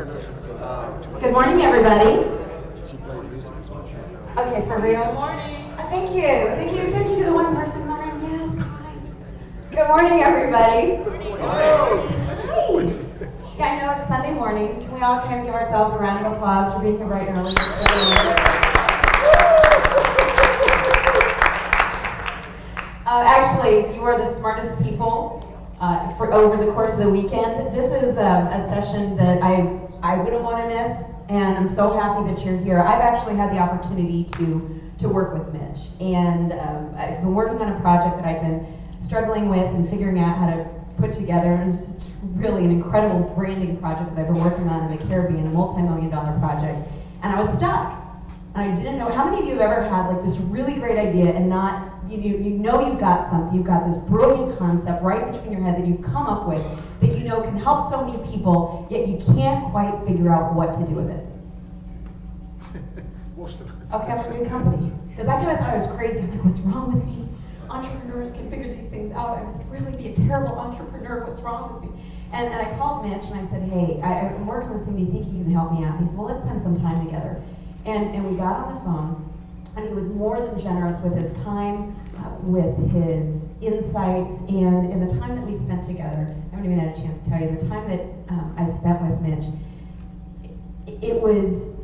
Good morning, everybody. Okay, for real? Good morning. Thank you. Thank you to the one person in the room. Yes, hi. Good morning, everybody. Hi. Yeah, I know it's Sunday morning. Can we all kind of give ourselves a round of applause for being here bright and early? Actually, you are the smartest people for over the course of the weekend. This is a session that I wouldn't want to miss, and I'm so happy that you're here. I've actually had the opportunity to work with Mitch, and I've been working on a project that I've been struggling with and figuring out how to put together. It's really an incredible branding project that I've been working on in the Caribbean, a multi-million-dollar project, and I was stuck. And I didn't know, how many of you have ever had like this really great idea and not, you know you've got something, you've got this brilliant concept right between your head that you've come up with that you know can help so many people, yet you can't quite figure out what to do with it. Most of us. Okay, I'm in a good company. Because I kind of thought I was crazy. I'm like, what's wrong with me? Entrepreneurs can figure these things out. I must really be a terrible entrepreneur. What's wrong with me? And I called Mitch and I said, hey, I'm working with somebody. Do you think you can help me out? And he said, well, let's spend some time together. And we got on the phone, and he was more than generous with his time, with his insights, and in the time that we spent together, I haven't even had a chance to tell you, the time that I spent with Mitch, it was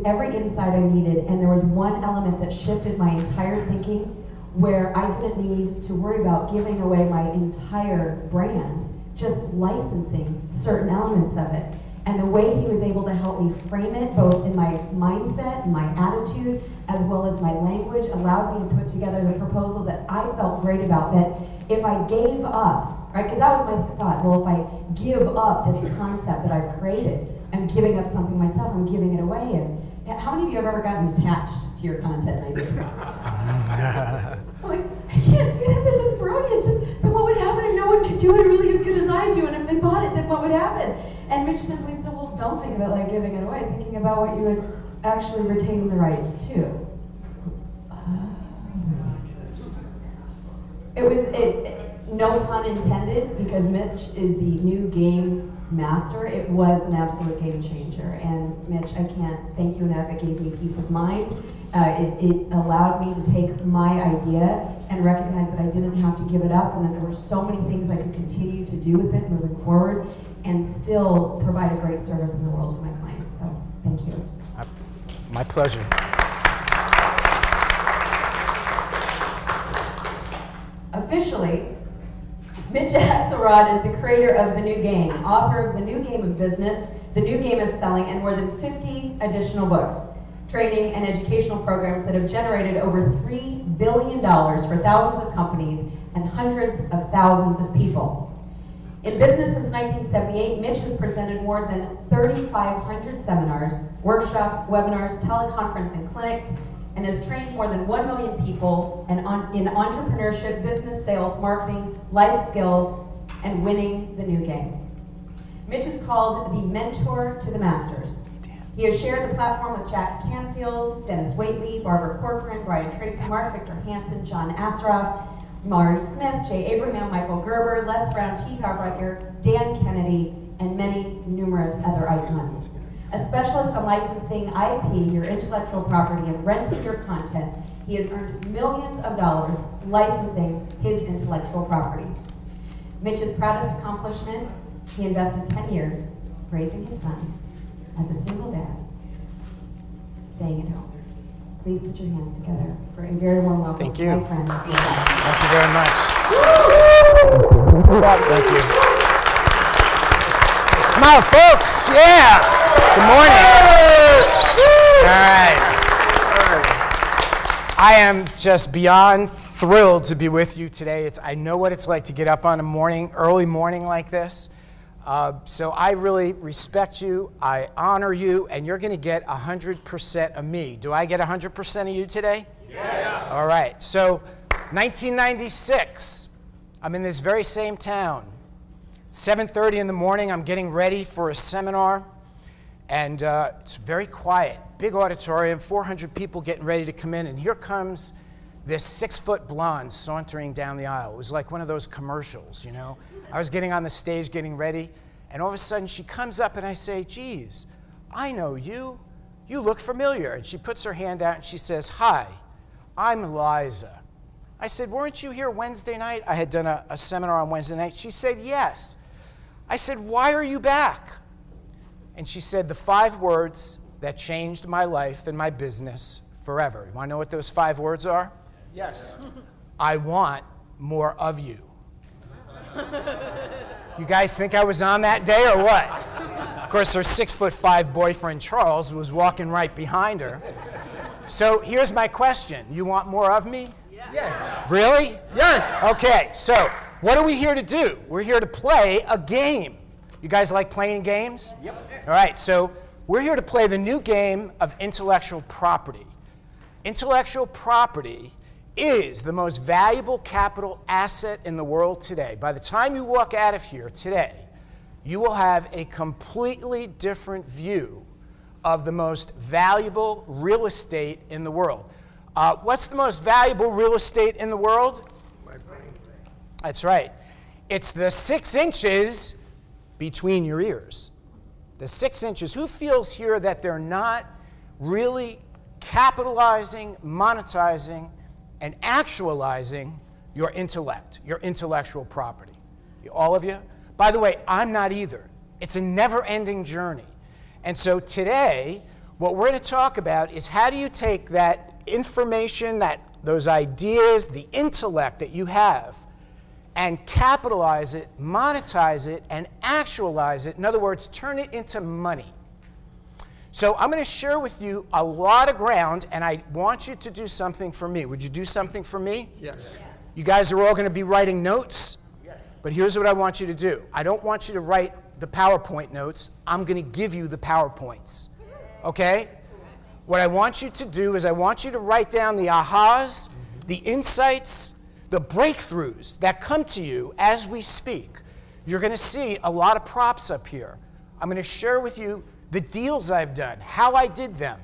every insight I needed, and there was one element that shifted my entire thinking where I didn't need to worry about giving away my entire brand, just licensing certain elements of it. And the way he was able to help me frame it, both in my mindset and my attitude, as well as my language, allowed me to put together the proposal that I felt great about, that if I gave up, right, because that was my thought, well, if I give up this concept that I've created, I'm giving up something myself, I'm giving it away. And how many of you have ever gotten attached to your content ideas? I'm like, I can't do that, this is brilliant. But what would happen if no one could do it really as good as I do? And if they bought it, then what would happen? And Mitch simply said, well, don't think about like giving it away, thinking about what you would actually retain the rights to. No pun intended, because Mitch is the new game master. It was an absolute game changer. And Mitch, I can't thank you enough. It gave me peace of mind. It allowed me to take my idea and recognize that I didn't have to give it up, and that there were so many things I could continue to do with it moving forward and still provide a great service in the world to my clients. So thank you. My pleasure. Officially, Mitch Axelrod is the creator of The New Game, author of The New Game of Business, The New Game of Selling, and more than 50 additional books, training, and educational programs that have generated over $3 billion for thousands of companies and hundreds of thousands of people. In business since 1978, Mitch has presented more than 3,500 seminars, workshops, webinars, teleconferencing clinics, and has trained more than 1 million people in entrepreneurship, business, sales, marketing, life skills, and winning the new game. Mitch is called the mentor to the masters. He has shared the platform with Jack Canfield, Dennis Waitley, Barbara Corcoran, Brian Tracy, Mark Victor Hansen, John Asseroff, Mari Smith, Jay Abraham, Michael Gerber, Les Brown, T. Harbrecher, Dan Kennedy, and many numerous other icons. A specialist on licensing IP, your intellectual property, and renting your content, he has earned millions of dollars licensing his intellectual property. Mitch's proudest accomplishment, he invested 10 years raising his son as a single dad, staying at home. Please put your hands together for a very warm welcome Thank to you. my friend. Thank you very much. Thank you. Come on, folks. Yeah. Good morning. All right. I am just beyond thrilled to be with you today. I know what it's like to get up on a early morning like this. So I really respect you, I honor you, and you're going to get 100% of me. Do I get 100% of you today? Yes. All right. So 1996, I'm in this very same town. 7:30 in the morning, I'm getting ready for a seminar, and it's very quiet. Big auditorium, 400 people getting ready to come in, and here comes this 6-foot blonde sauntering down the aisle. It was like one of those commercials, you know. I was getting on the stage, getting ready, And all of a sudden she comes up and I say, geez, I know you. You look familiar. And she puts her hand out and she says, hi, I'm Eliza. I said, weren't you here Wednesday night? I had done a seminar on Wednesday night. She said, yes. I said, why are you back? And she said the 5 words that changed my life and my business forever. You want to know what those 5 words are? Yes. I want more of you. You guys think I was on that day or what? Of course, her 6'5" boyfriend, Charles, was walking right behind her. So here's my question. You want more of me? Yes. Really? Yes. Okay, so what are we here to do? We're here to play a game. You guys like playing games? Yep. All right, so we're here to play the new game of intellectual property. Intellectual property is the most valuable capital asset in the world today. By the time you walk out of here today, you will have a completely different view of the most valuable real estate in the world. What's the most valuable real estate in the world? My brain. That's right. It's the 6 inches between your ears. The 6 inches. Who feels here that they're not really capitalizing, monetizing, and actualizing your intellect, your intellectual property? All of you? By the way, I'm not either. It's a never-ending journey. And so today, what we're going to talk about is how do you take that information, those ideas, the intellect that you have, and capitalize it, monetize it, and actualize it. In other words, turn it into money. So I'm going to share with you a lot of ground, and I want you to do something for me. Would you do something for me? Yes. You guys are all going to be writing notes, Yes. but here's what I want you to do. I don't want you to write the PowerPoint notes. I'm going to give you the PowerPoints, okay? What I want you to do is I want you to write down the ahas, the insights, the breakthroughs that come to you as we speak. You're going to see a lot of props up here. I'm going to share with you the deals I've done, how I did them,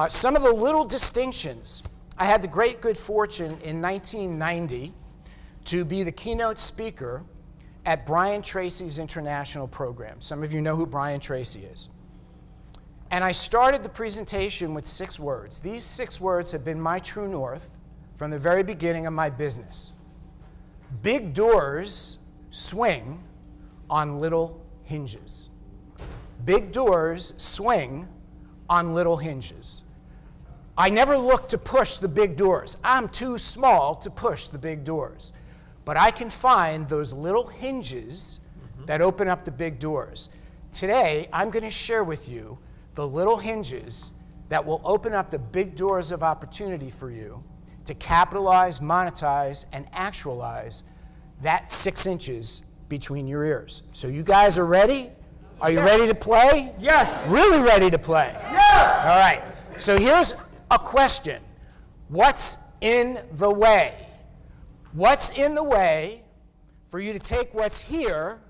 some of the little distinctions. I had the great good fortune in 1990 to be the keynote speaker at Brian Tracy's international program. Some of you know who Brian Tracy is. And I started the presentation with 6 words. These 6 words have been my true north from the very beginning of my business. Big doors swing on little hinges. Big doors swing on little hinges. I never look to push the big doors. I'm too small to push the big doors. But I can find those little hinges that open up the big doors. Today, I'm going to share with you the little hinges that will open up the big doors of opportunity for you to capitalize, monetize, and actualize that 6 inches between your ears. So you guys are ready? Are you ready to play? Yes. Really ready to play? Yes. All right. So here's a question. What's in the way? What's in the way for you to take what's here,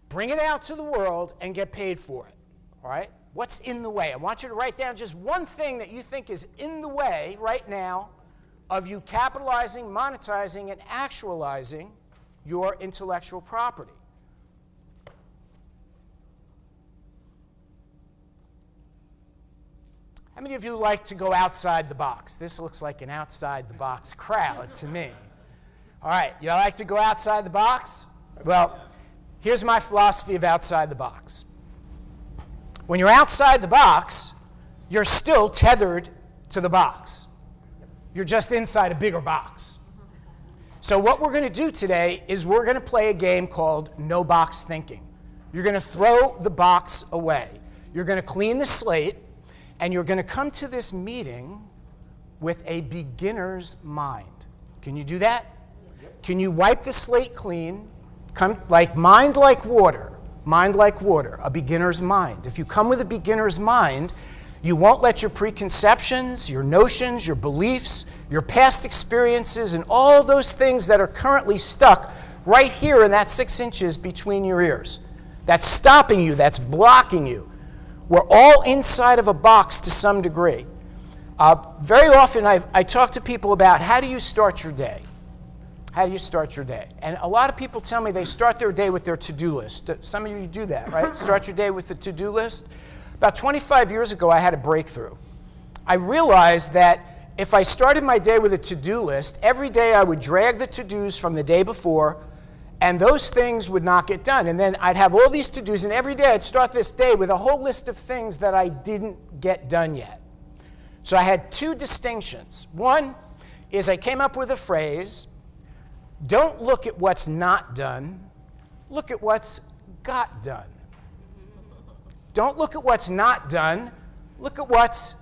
bring it out to the world, and get paid for it? All right? What's in the way? I want you to write down just one thing that you think is in the way right now of you capitalizing, monetizing, and actualizing your intellectual property. How many of you like to go outside the box? This looks like an outside the box crowd to me. All right, you like to go outside the box? Well, here's my philosophy of outside the box. When you're outside the box, you're still tethered to the box. You're just inside a bigger box. So what we're going to do today is we're going to play a game called No Box Thinking. You're going to throw the box away. You're going to clean the slate, and you're going to come to this meeting with a beginner's mind. Can you do that? Can you wipe the slate clean? Come mind like water, a beginner's mind. If you come with a beginner's mind, you won't let your preconceptions, your notions, your beliefs, your past experiences, and all those things that are currently stuck right here in that 6 inches between your ears. That's stopping you, that's blocking you. We're all inside of a box to some degree. Very often I talk to people about how do you start your day? How do you start your day? And a lot of people tell me they start their day with their to-do list. Some of you do that, right? Start your day with the to-do list. About 25 years ago, I had a breakthrough. I realized that if I started my day with a to-do list, every day I would drag the to-dos from the day before, and those things would not get done. And then I'd have all these to-dos, and every day I'd start this day with a whole list of things that I didn't get done yet. So I had two distinctions. One is I came up with a phrase, don't look at what's not done, look at what's got done. Don't look at what's not done, look at what's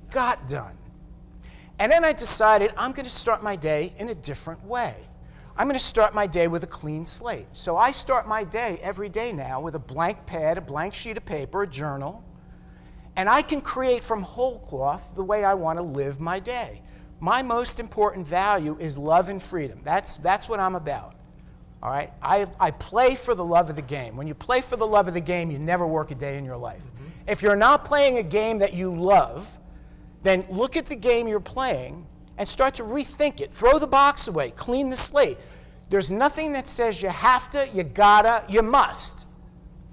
got done. And then I decided I'm going to start my day in a different way. I'm going to start my day with a clean slate. So I start my day every day now with a blank pad, a blank sheet of paper, a journal, and I can create from whole cloth the way I want to live my day. My most important value is love and freedom. That's what I'm about. All right? I play for the love of the game. When you play for the love of the game, you never work a day in your life. If you're not playing a game that you love, then look at the game you're playing and start to rethink it. Throw the box away. Clean the slate. There's nothing that says you have to, you gotta, you must.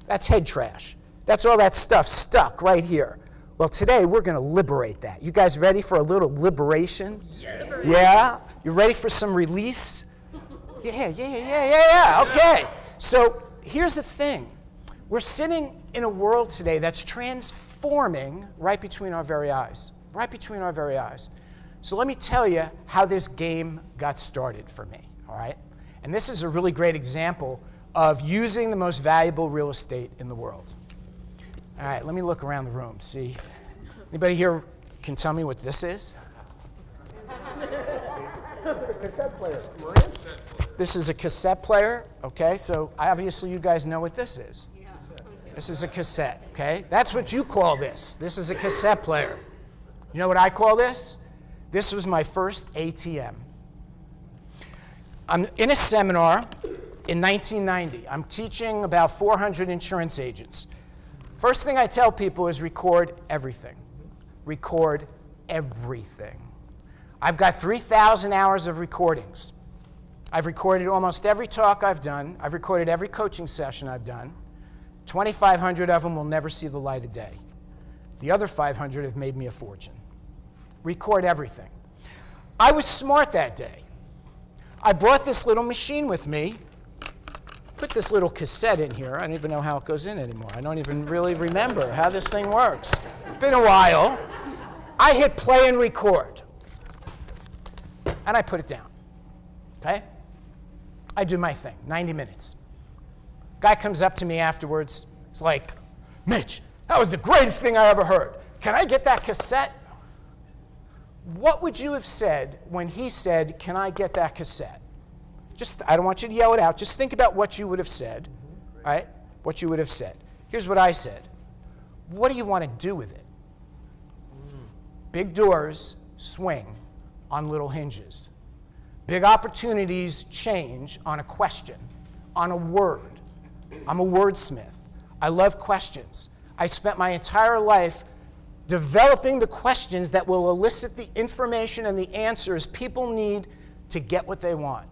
That's head trash. That's all that stuff stuck right here. Well, today we're going to liberate that. You guys ready for a little liberation? Yes. Yeah? You ready for some release? Yeah. Okay. So here's the thing. We're sitting in a world today that's transforming right between our very eyes. Right between our very eyes. So let me tell you how this game got started for me, all right? And this is a really great example of using the most valuable real estate in the world. All right, let me look around the room, see. Anybody here can tell me what this is? It's a cassette player. This is a cassette player, okay? So obviously you guys know what this is. This is a cassette, okay? That's what you call this. This is a cassette player. You know what I call this? This was my first ATM. I'm in a seminar in 1990. I'm teaching about 400 insurance agents. First thing I tell people is record everything. Record everything. I've got 3,000 hours of recordings. I've recorded almost every talk I've done. I've recorded every coaching session I've done. 2,500 of them will never see the light of day. The other 500 have made me a fortune. Record everything. I was smart that day. I brought this little machine with me, put this little cassette in here. I don't even know how it goes in anymore. I don't even really remember how this thing works. Been a while. I hit play and record. And I put it down. Okay? I do my thing, 90 minutes. Guy comes up to me afterwards. He's like, Mitch, that was the greatest thing I ever heard. Can I get that cassette? What would you have said when he said, can I get that cassette? Just, I don't want you to yell it out. Just think about what you would have said, all right? What you would have said. Here's what I said. What do you want to do with it? Big doors swing on little hinges. Big opportunities change on a question, on a word. I'm a wordsmith. I love questions. I spent my entire life developing the questions that will elicit the information and the answers people need to get what they want.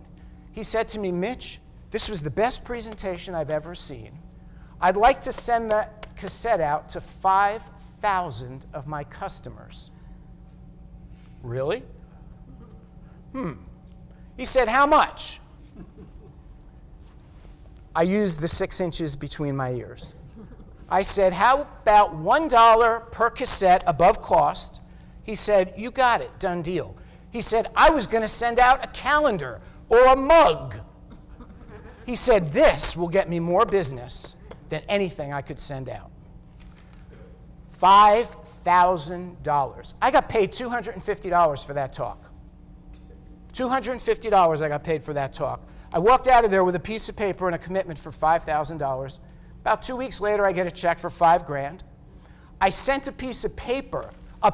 He said to me, Mitch, this was the best presentation I've ever seen. I'd like to send that cassette out to 5,000 of my customers. Really? He said, how much? I used the 6 inches between my ears. I said, how about $1 per cassette above cost? He said, you got it, done deal. He said, I was going to send out a calendar or a mug. He said, this will get me more business than anything I could send out. $5,000. I got paid $250 for that talk. $250 I got paid for that talk. I walked out of there with a piece of paper and a commitment for $5,000. About 2 weeks later, I get a check for $5,000. I sent a piece of paper. I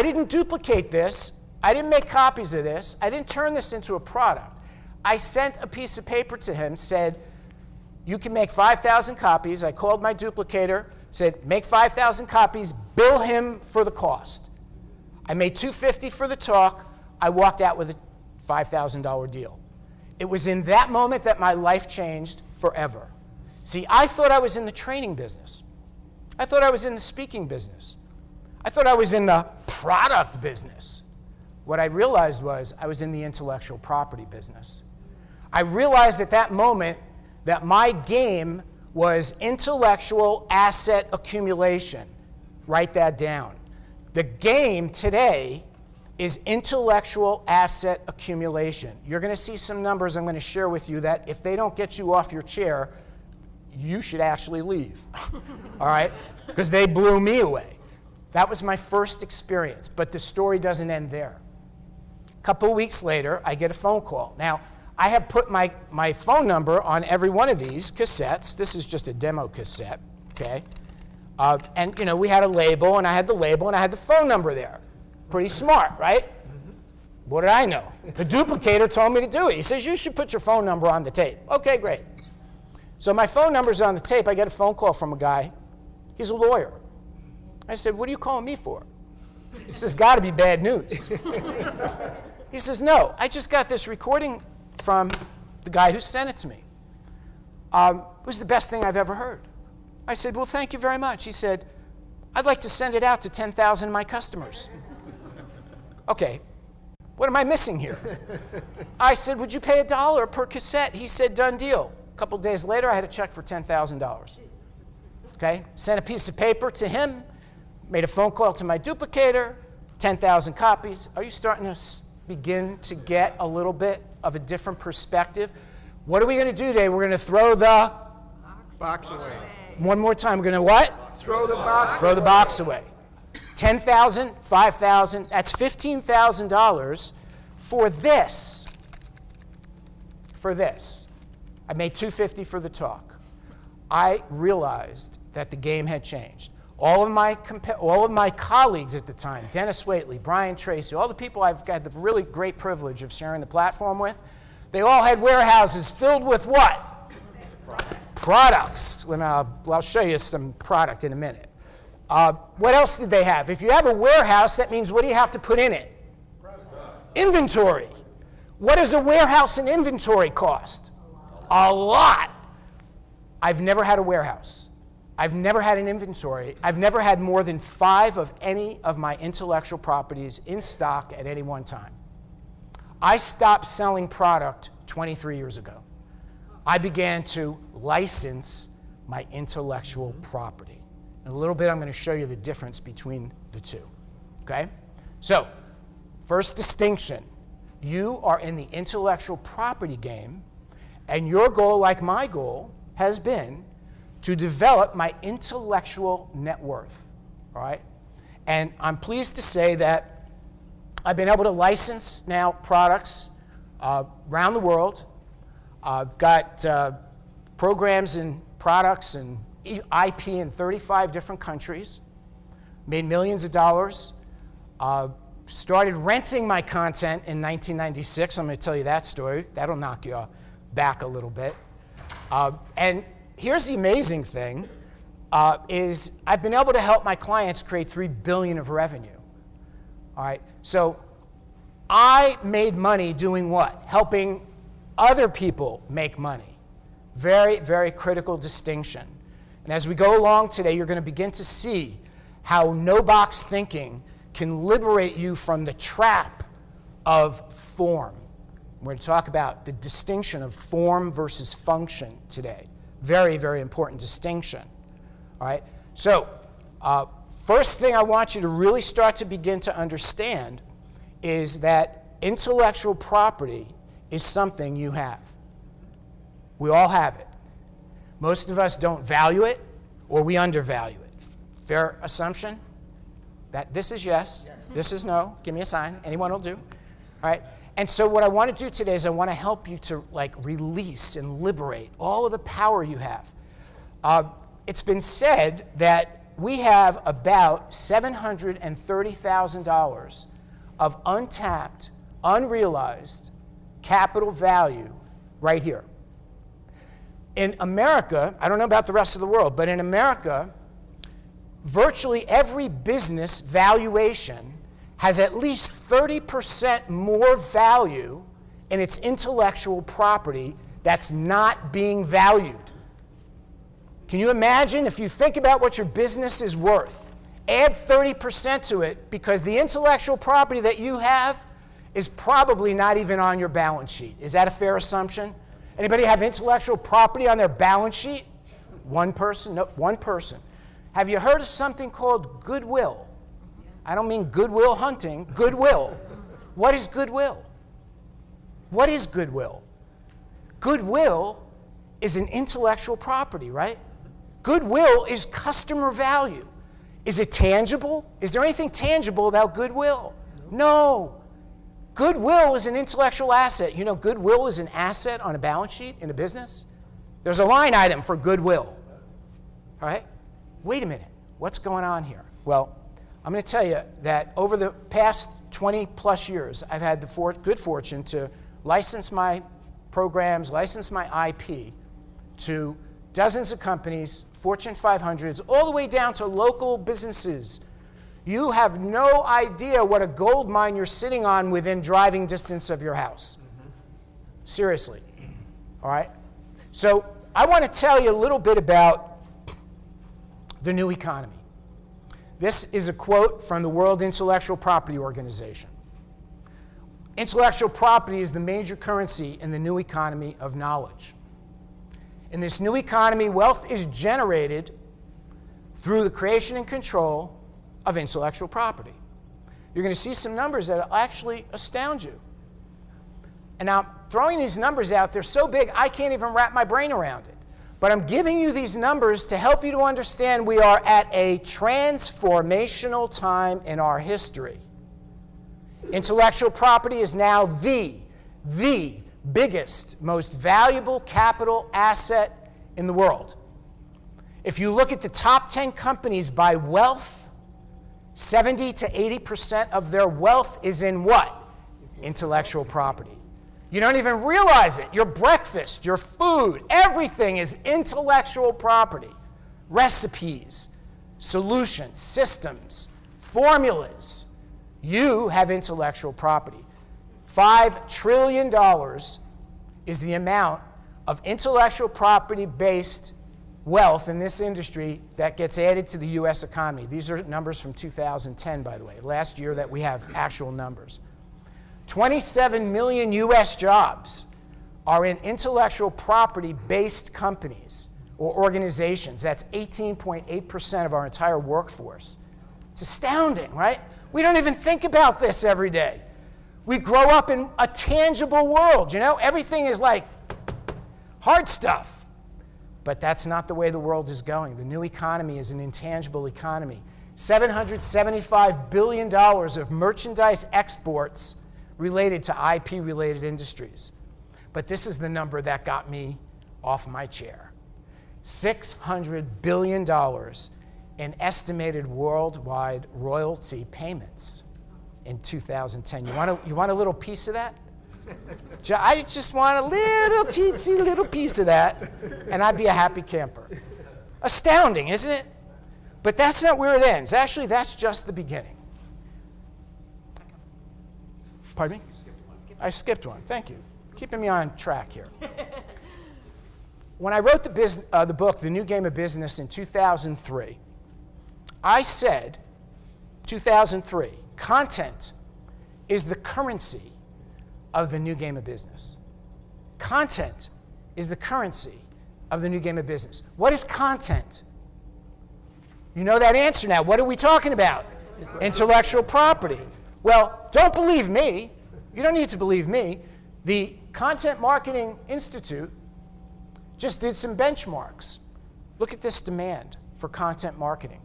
didn't duplicate this. I didn't make copies of this. I didn't turn this into a product. I sent a piece of paper to him, said, you can make 5,000 copies. I called my duplicator, said, make 5,000 copies, bill him for the cost. I made $250 for the talk. I walked out with $5,000 deal. It was in that moment that my life changed forever. See, I thought I was in the training business. I thought I was in the speaking business. I thought I was in the product business. What I realized was I was in the intellectual property business. I realized at that moment that my game was intellectual asset accumulation. Write that down. The game today is intellectual asset accumulation. You're going to see some numbers I'm going to share with you that if they don't get you off your chair, you should actually leave. All right? Because they blew me away. That was my first experience, but the story doesn't end there. A couple of weeks later, I get a phone call. Now, I have put my phone number on every one of these cassettes. This is just a demo cassette, okay? And, you know, we had a label, and I had the label, and I had the phone number there. Pretty smart, right? Mm-hmm. What did I know? The duplicator told me to do it. He says, you should put your phone number on the tape. Okay, great. So my phone number's on the tape. I get a phone call from a guy. He's a lawyer. I said, what are you calling me for? He says, got to be bad news. He says, no, I just got this recording from the guy who sent it to me. It was the best thing I've ever heard. I said, well, thank you very much. He said, I'd like to send it out to 10,000 of my customers. Okay, what am I missing here? I said, would you pay $1 per cassette? He said, done deal. A couple days later, I had a check for $10,000. Okay, sent a piece of paper to him, made a phone call to my duplicator, 10,000 copies. Are you starting to begin to get a little bit of a different perspective? What are we going to do today? We're going to throw the Box away. one more time. We're going to what? Throw the box. Throw the box away. 10,000, 5,000, that's $15,000 for this. For this. I made $250 for the talk. I realized that the game had changed. All of my colleagues at the time, Dennis Waitley, Brian Tracy, all the people I've got the really great privilege of sharing the platform with, they all had warehouses filled with what? Products. I'll show you some product in a minute. What else did they have? If you have a warehouse, that means what do you have to put in it? Inventory. What does a warehouse and inventory cost? A lot. I've never had a warehouse. I've never had an inventory. I've never had more than 5 of any of my intellectual properties in stock at any one time. I stopped selling product 23 years ago. I began to license my intellectual property. In a little bit, I'm going to show you the difference between the two. Okay? So, first distinction. You are in the intellectual property game, and your goal, like my goal, has been to develop my intellectual net worth. All right? And I'm pleased to say that I've been able to license now products around the world. I've got programs and products and IP in 35 different countries, made millions of dollars, started renting my content in 1996. I'm going to tell you that story. That'll knock you back a little bit. And here's the amazing thing, is I've been able to help my clients create $3 billion of revenue. All right, so I made money doing what? Helping other people make money. Very, very critical distinction. And as we go along today, you're going to begin to see how no-box thinking can liberate you from the trap of form. We're going to talk about the distinction of form versus function today. Very, very important distinction. All right? So, first thing I want you to really start to begin to understand is that intellectual property is something you have. We all have it. Most of us don't value it, or we undervalue it. Fair assumption? That this is yes, this is no. Give me a sign. Anyone will do. All right? And so what I want to do today is I want to help you to release and liberate all of the power you have. It's been said that we have about $730,000 of untapped, unrealized capital value right here. In America, I don't know about the rest of the world, but in America, virtually every business valuation has at least 30% more value and it's intellectual property that's not being valued. Can you imagine if you think about what your business is worth, add 30% to it because the intellectual property that you have is probably not even on your balance sheet. Is that a fair assumption? Anybody have intellectual property on their balance sheet? One person? No, one person. Have you heard of something called goodwill? I don't mean Goodwill Hunting, goodwill. What is goodwill? What is goodwill? Goodwill is an intellectual property, right? Goodwill is customer value. Is it tangible? Is there anything tangible about goodwill? No. Goodwill is an intellectual asset. You know, goodwill is an asset on a balance sheet in a business. There's a line item for goodwill. All right? Wait a minute. What's going on here? Well, I'm going to tell you that over the past 20 plus years, I've had the good fortune to license my programs, license my IP to dozens of companies, Fortune 500s, all the way down to local businesses. You have no idea what a gold mine you're sitting on within driving distance of your house. Seriously. All right? So I want to tell you a little bit about the new economy. This is a quote from the World Intellectual Property Organization. Intellectual property is the major currency in the new economy of knowledge. In this new economy, wealth is generated through the creation and control of intellectual property. You're going to see some numbers that will actually astound you. And now, throwing these numbers out, they're so big, I can't even wrap my brain around it. But I'm giving you these numbers to help you to understand we are at a transformational time in our history. Intellectual property is now the biggest, most valuable capital asset in the world. If you look at the top 10 companies by wealth, 70 to 80% of their wealth is in what? Intellectual property. You don't even realize it. Your breakfast, your food, everything is intellectual property. Recipes, solutions, systems, formulas. You have intellectual property. $5 trillion is the amount of intellectual property-based wealth in this industry that gets added to the U.S. economy. These are numbers from 2010, by the way, last year that we have actual numbers. 27 million U.S. jobs are in intellectual property-based companies or organizations. That's 18.8% of our entire workforce. It's astounding, right? We don't even think about this every day. We grow up in a tangible world, you know? Everything is like hard stuff. But that's not the way the world is going. The new economy is an intangible economy. $775 billion of merchandise exports related to IP-related industries. But this is the number that got me off my chair. $600 billion in estimated worldwide royalty payments in 2010. You want a little piece of that? I just want a little teensy little piece of that, and I'd be a happy camper. Astounding, isn't it? But that's not where it ends. Actually, that's just the beginning. Pardon me? I skipped one. Thank you. Keeping me on track here. When I wrote the book, The New Game of Business, in 2003, I said, 2003, content is the currency of the new game of business. Content is the currency of the new game of business. What is content? You know that answer now. What are we talking about? Intellectual property. Well, don't believe me. You don't need to believe me. The Content Marketing Institute just did some benchmarks. Look at this demand for content marketing.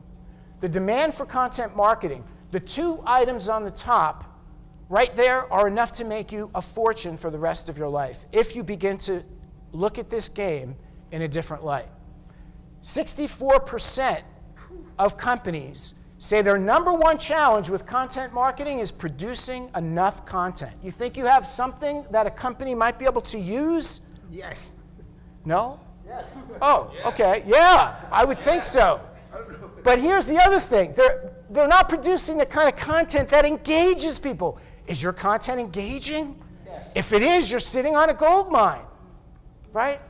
The demand for content marketing, the two items on the top, right there are enough to make you a fortune for the rest of your life if you begin to look at this game in a different light. 64% of companies say their number one challenge with content marketing is producing enough content. You think you have something that a company might be able to use? Yes. No? Yes. Oh, okay. Yeah, I would think so. But here's the other thing. They're not producing the kind of content that engages people. Is your content engaging? Yes. If it is, you're sitting on a gold mine, right?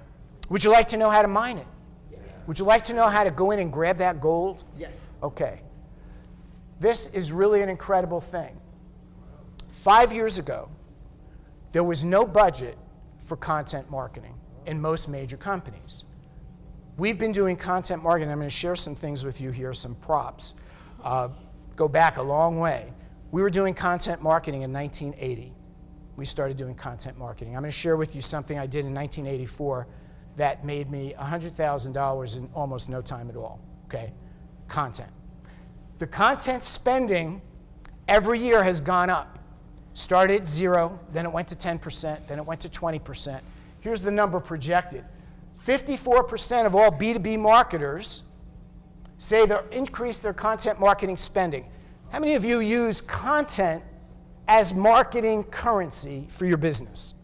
Would you like to know how to mine it? Yes. Would you like to know how to go in and grab that gold? Yes. Okay. This is really an incredible thing. 5 years ago, there was no budget for content marketing in most major companies. We've been doing content marketing. I'm going to share some things with you here, some props. Go back a long way. We were doing content marketing in 1980. We started doing content marketing. I'm going to share with you something I did in 1984 that made me $100,000 in almost no time at all, okay? Content. The content spending every year has gone up. Started at 0, then it went to 10%, then it went to 20%. Here's the number projected. 54% of all B2B marketers say they'll increase their content marketing spending. How many of you use content as marketing currency for your business?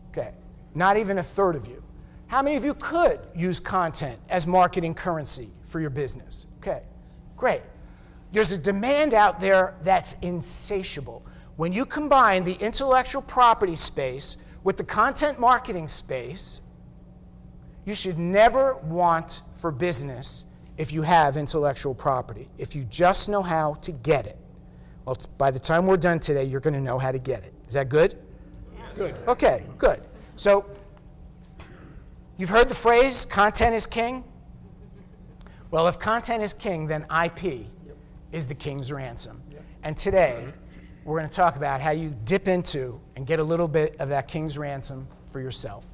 Okay, not even a third of you. How many of you could use content as marketing currency for your business? Okay, great. There's a demand out there that's insatiable. When you combine the intellectual property space with the content marketing space, you should never want for business if you have intellectual property. If you just know how to get it. Well, by the time we're done today, you're going to know how to get it. Is that good? Good. Okay, good. So, you've heard the phrase, content is king? Well, if content is king, then IP is the king's ransom. And today, we're going to talk about how you dip into and get a little bit of that king's ransom for yourself.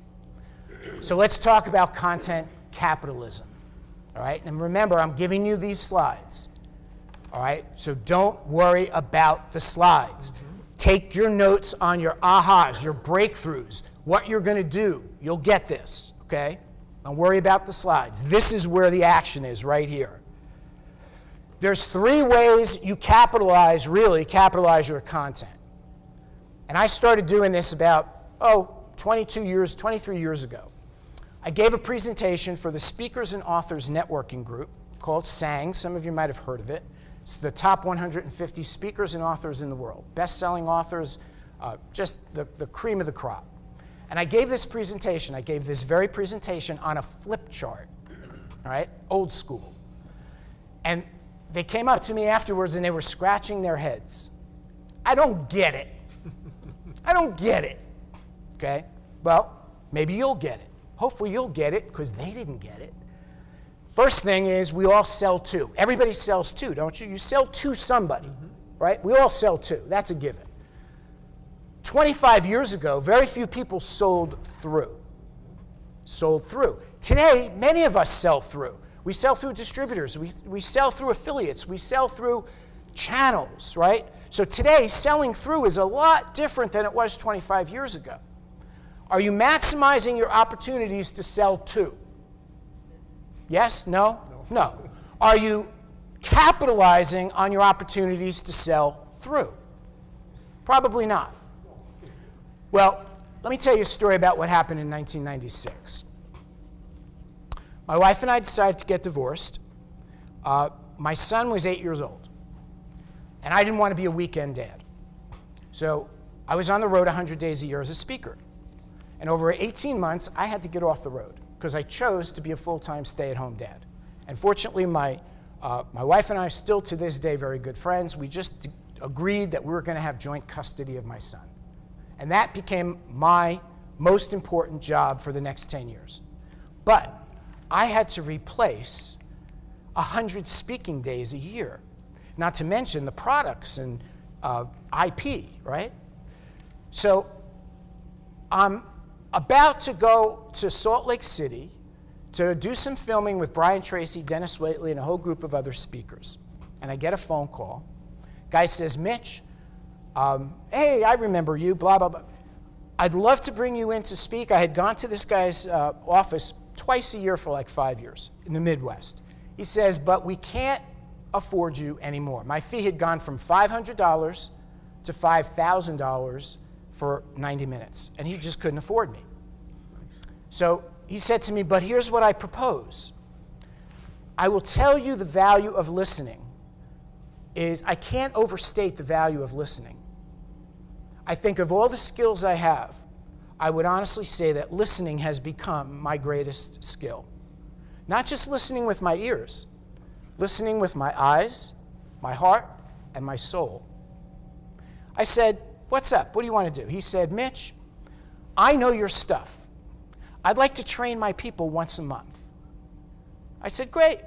So let's talk about content capitalism. All right? And remember, I'm giving you these slides. All right? So don't worry about the slides. Take your notes on your ahas, your breakthroughs, what you're going to do. You'll get this, okay? Don't worry about the slides. This is where the action is, right here. There's 3 ways you really capitalize your content. And I started doing this about, 23 years ago. I gave a presentation for the Speakers and Authors Networking Group called SANG. Some of you might have heard of it. It's the top 150 speakers and authors in the world. Best-selling authors, just the cream of the crop. And I gave this presentation. I gave this very presentation on a flip chart, all right, old school. And they came up to me afterwards and they were scratching their heads. I don't get it. I don't get it. Okay? Well, maybe you'll get it. Hopefully you'll get it because they didn't get it. First thing is we all sell to. Everybody sells to, don't you? You sell to somebody, right? We all sell to. That's a given. 25 years ago, very few people sold through. Sold through. Today, many of us sell through. We sell through distributors. We sell through affiliates. We sell through channels, right? So today, selling through is a lot different than it was 25 years ago. Are you maximizing your opportunities to sell to? Yes? No? No. Are you capitalizing on your opportunities to sell through? Probably not. Well, let me tell you a story about what happened in 1996. My wife and I decided to get divorced. My son was 8 years old, and I didn't want to be a weekend dad. So I was on the road 100 days a year as a speaker. And over 18 months, I had to get off the road because I chose to be a full-time stay-at-home dad. And fortunately, my wife and I are still to this day very good friends. We just agreed that we were going to have joint custody of my son. And that became my most important job for the next 10 years. But I had to replace 100 speaking days a year, not to mention the products and IP, right? So I'm about to go to Salt Lake City to do some filming with Brian Tracy, Dennis Waitley, and a whole group of other speakers. And I get a phone call. Guy says, Mitch, hey, I remember you, blah, blah, blah. I'd love to bring you in to speak. I had gone to this guy's office twice a year for like 5 years in the Midwest. He says, but we can't afford you anymore. My fee had gone from $500 to $5,000 for 90 minutes, and he just couldn't afford me. So he said to me, but here's what I propose. I will tell you the value of listening is I can't overstate the value of listening. I think of all the skills I have, I would honestly say that listening has become my greatest skill. Not just listening with my ears, listening with my eyes, my heart, and my soul. I said, "What's up? What do you want to do?" He said, "Mitch, I know your stuff. I'd like to train my people once a month." I said, "Great.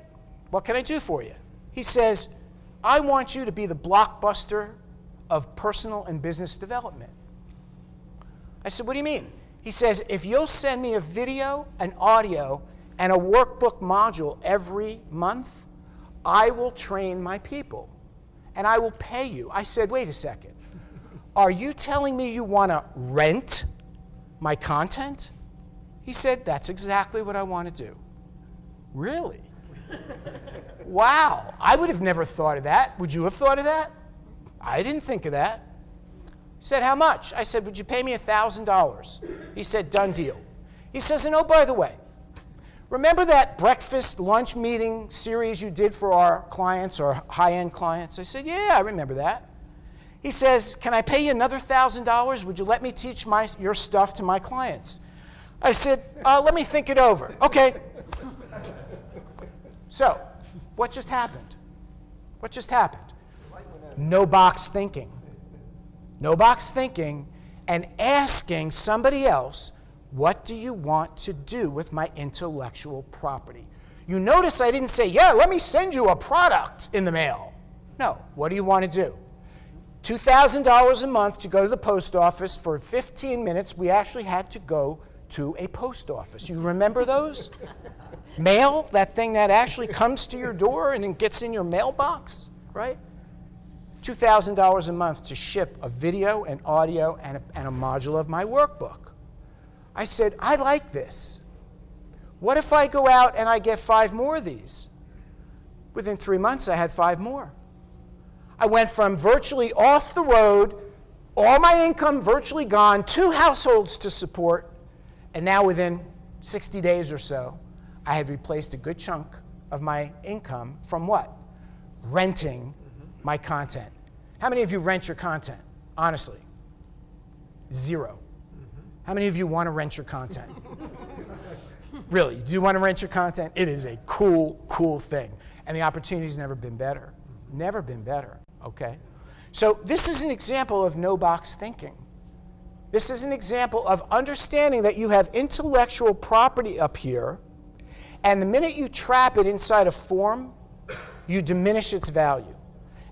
What can I do for you?" He says, "I want you to be the Blockbuster of personal and business development." I said, "What do you mean?" He says, "If you'll send me a video, an audio, and a workbook module every month, I will train my people, and I will pay you." I said, "Wait a second. Are you telling me you want to rent my content?" He said, "That's exactly what I want to do." Really? Wow. I would have never thought of that. Would you have thought of that? I didn't think of that. He said, "How much?" I said, "Would you pay me $1,000? He said, "Done deal." He says, "And oh, by the way, remember that breakfast, lunch meeting series you did for our clients, or high-end clients?" I said, "Yeah, I remember that." He says, "Can I pay you another $1,000? Would you let me teach your stuff to my clients?" I said, "Let me think it over." "Okay." So, what just happened? What just happened? No box thinking. No box thinking and asking somebody else, "What do you want to do with my intellectual property?" You notice I didn't say, "Yeah, let me send you a product in the mail." No, what do you want to do? $2,000 a month to go to the post office. For 15 minutes, we actually had to go to a post office. You remember those? Mail, that thing that actually comes to your door and then gets in your mailbox, right? $2,000 a month to ship a video, an audio, and a module of my workbook. I said, "I like this. What if I go out and I get 5 more of these?" Within 3 months, I had 5 more. I went from virtually off the road, all my income virtually gone, 2 households to support, and now within 60 days or so, I had replaced a good chunk of my income from what? Renting my content. How many of you rent your content? Honestly. 0. How many of you want to rent your content? Really, do you want to rent your content? It is a cool, cool thing. And the opportunity's never been better. Never been better, okay? So this is an example of no box thinking. This is an example of understanding that you have intellectual property up here, and the minute you trap it inside a form, you diminish its value.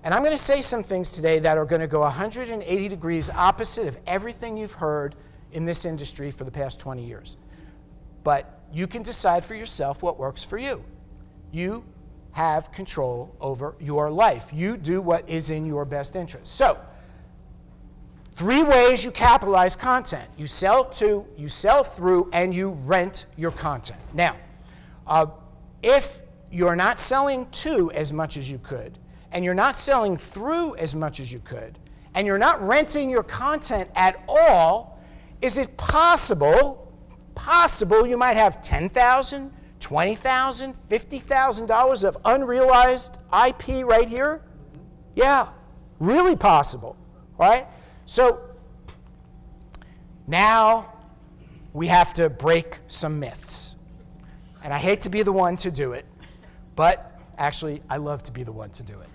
And I'm going to say some things today that are going to go 180 degrees opposite of everything you've heard in this industry for the past 20 years. But you can decide for yourself what works for you. You have control over your life. You do what is in your best interest. So, 3 ways you capitalize content. You sell to, you sell through, and you rent your content. Now, if you're not selling to as much as you could, and you're not selling through as much as you could, and you're not renting your content at all, is it possible you might have $10,000, $20,000, $50,000 of unrealized IP right here? Yeah, really possible, right? So now we have to break some myths. And I hate to be the one to do it, but actually I love to be the one to do it.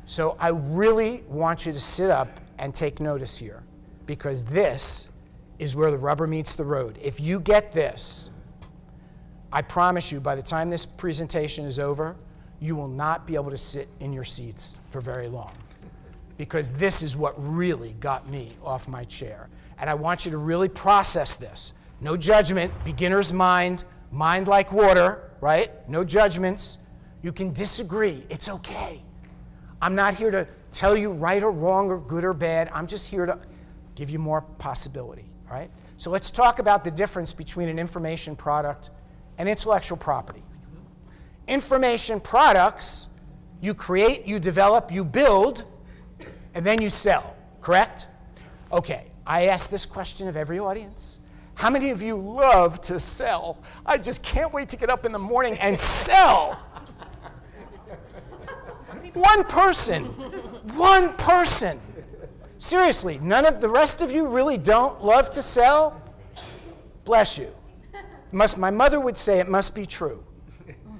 So I really want you to sit up and take notice here, because this is where the rubber meets the road. If you get this, I promise you, by the time this presentation is over, you will not be able to sit in your seats for very long, because this is what really got me off my chair. And I want you to really process this. No judgment, beginner's mind, mind like water, right? No judgments. You can disagree. It's okay. I'm not here to tell you right or wrong or good or bad. I'm just here to give you more possibility, all right? So let's talk about the difference between an information product and intellectual property. Information products, you create, you develop, you build, and then you sell, correct? Okay, I ask this question of every audience. How many of you love to sell? I just can't wait to get up in the morning and sell. One person. Seriously, none of the rest of you really don't love to sell? Bless you. My mother would say it must be true.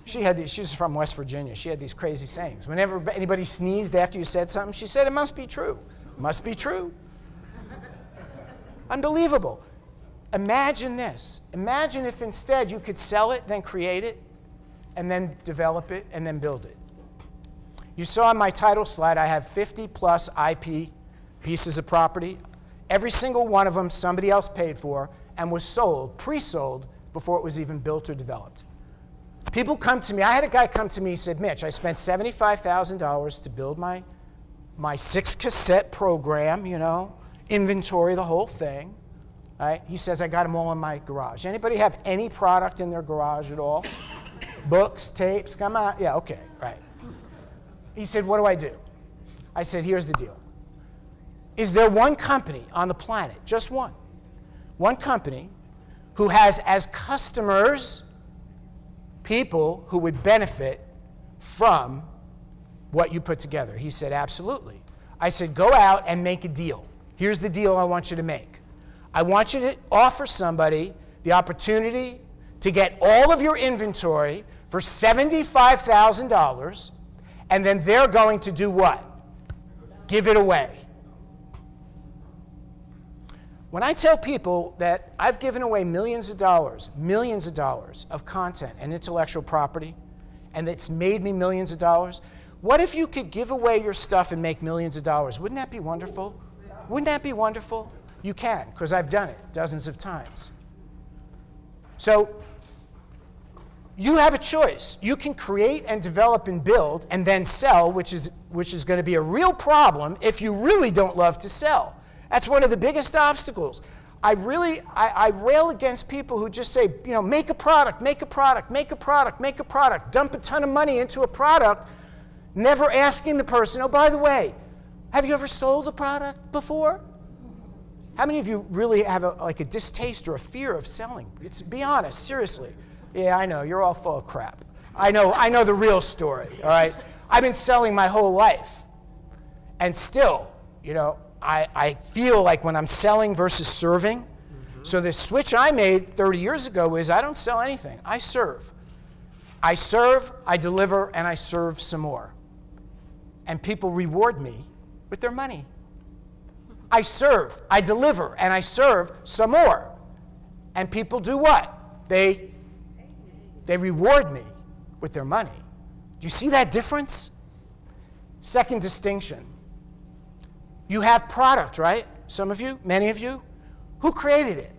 She's from West Virginia. She had these crazy sayings. Whenever anybody sneezed after you said something, she said it must be true. Must be true. Unbelievable. Imagine this. Imagine if instead you could sell it, then create it, and then develop it, and then build it. You saw on my title slide, I have 50 plus IP pieces of property. Every single one of them somebody else paid for and was sold, pre-sold, before it was even built or developed. People come to me. I had a guy come to me, he said, Mitch, I spent $75,000 to build my 6-cassette program, inventory, the whole thing. Right? He says, I got them all in my garage. Anybody have any product in their garage at all? Books, tapes, come on. Yeah, okay, right. He said, what do I do? I said, here's the deal. Is there one company on the planet, just one company, who has as customers people who would benefit from what you put together? He said, absolutely. I said, go out and make a deal. Here's the deal I want you to make. I want you to offer somebody the opportunity to get all of your inventory for $75,000, and then they're going to do what? Give it away. When I tell people that I've given away millions of dollars of content and intellectual property, and it's made me millions of dollars, what if you could give away your stuff and make millions of dollars? Wouldn't that be wonderful? Wouldn't that be wonderful? You can, because I've done it dozens of times. So you have a choice. You can create and develop and build and then sell, which is going to be a real problem if you really don't love to sell. That's one of the biggest obstacles. I rail against people who just say, make a product, dump a ton of money into a product, never asking the person, oh, by the way, have you ever sold a product before? How many of you really have a distaste or a fear of selling? Be honest, seriously. Yeah, I know, you're all full of crap. I know the real story, all right? I've been selling my whole life. And still, I feel like when I'm selling versus serving, so the switch I made 30 years ago is I don't sell anything. I serve. I serve, I deliver, and I serve some more. And people reward me with their money. I serve, I deliver, and I serve some more. And people do what? They reward me with their money. Do you see that difference? Second distinction. You have product, right? Some of you, many of you. Who created it?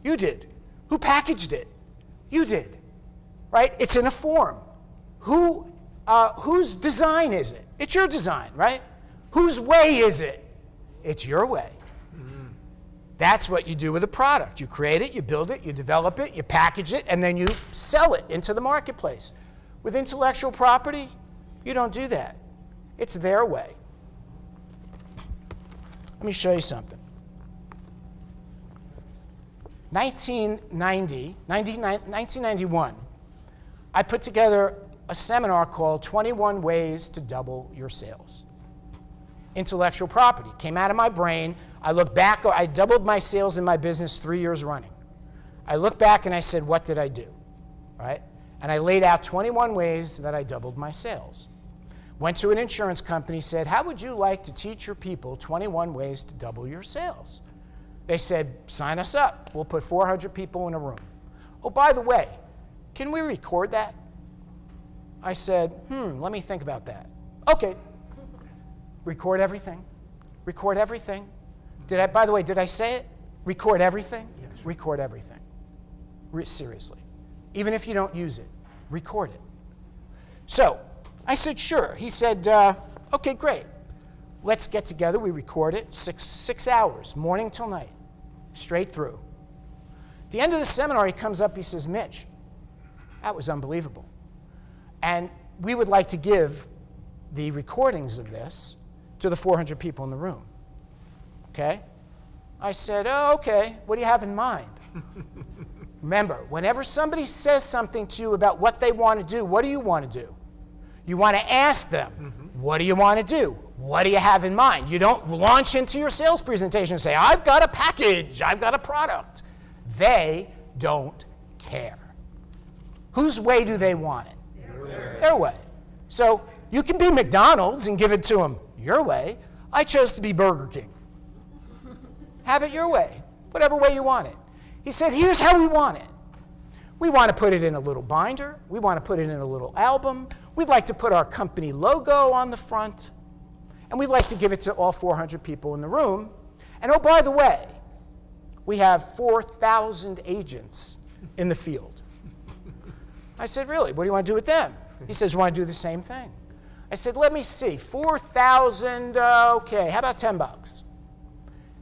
You did. Who packaged it? You did. Right? It's in a form. Whose design is it? It's your design, right? Whose way is it? It's your way. That's what you do with a product. You create it, you build it, you develop it, you package it, and then you sell it into the marketplace. With intellectual property, you don't do that. It's their way. Let me show you something. 1991, I put together a seminar called 21 Ways to Double Your Sales. Intellectual property came out of my brain. I look back, I doubled my sales in my business 3 years running. I look back and I said, what did I do? Right? And I laid out 21 ways that I doubled my sales. Went to an insurance company, said, how would you like to teach your people 21 ways to double your sales? They said, sign us up. We'll put 400 people in a room. Oh, by the way, can we record that? I said, let me think about that. Okay. Record everything. Record everything. By the way, did I say it? Record everything? Yes. Record everything. Seriously. Even if you don't use it, record it. So I said, sure. He said, okay, great. Let's get together. We record it. Six hours, morning till night, straight through. At the end of the seminar, he comes up, he says, Mitch, that was unbelievable. And we would like to give the recordings of this to the 400 people in the room. Okay? I said, oh, okay. What do you have in mind? Remember, whenever somebody says something to you about what they want to do, what do you want to do? You want to ask them, what do you want to do? What do you have in mind? You don't launch into your sales presentation and say, I've got a package, I've got a product. They don't care. Whose way do they want it? Their way. So you can be McDonald's and give it to them your way. I chose to be Burger King. Have it your way, whatever way you want it. He said, here's how we want it. We want to put it in a little binder. We want to put it in a little album. We'd like to put our company logo on the front. And we'd like to give it to all 400 people in the room. And oh, by the way, we have 4,000 agents in the field. I said, really? What do you want to do with them? He says, we want to do the same thing. I said, let me see, 4,000, okay, how about $10?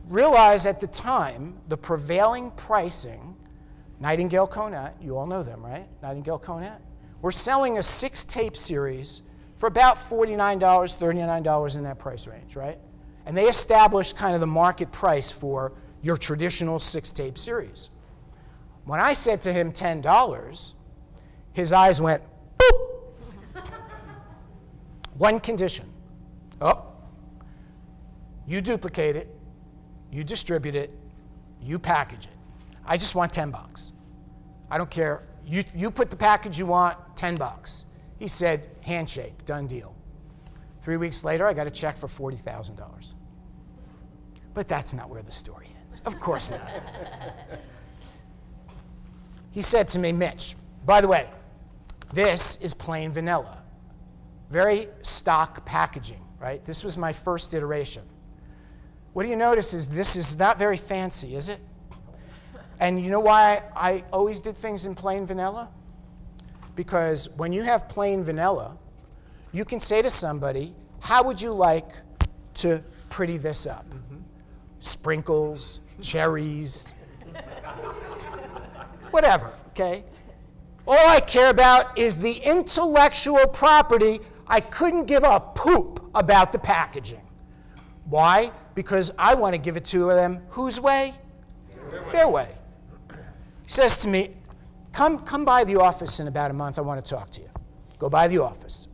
Realize at the time, the prevailing pricing, Nightingale Conant, you all know them, right? Nightingale Conant. We're selling a 6-tape series for about $49, $39 in that price range, right? And they established kind of the market price for your traditional 6-tape series. When I said to him $10, his eyes went, boop. One condition. Oh, you duplicate it, you distribute it, you package it. I just want $10. I don't care. You put the package you want, $10. He said, handshake, done deal. 3 weeks later, I got a check for $40,000. But that's not where the story ends. Of course not. He said to me, Mitch, by the way, this is plain vanilla. Very stock packaging, right? This was my first iteration. What do you notice is this is not very fancy, is it? And you know why I always did things in plain vanilla? Because when you have plain vanilla, you can say to somebody, how would you like to pretty this up? Sprinkles, cherries, whatever, okay? All I care about is the intellectual property. I couldn't give a poop about the packaging. Why? Because I want to give it to them whose way? Their way. He says to me, come by the office in about a month. I want to talk to you. Go by the office.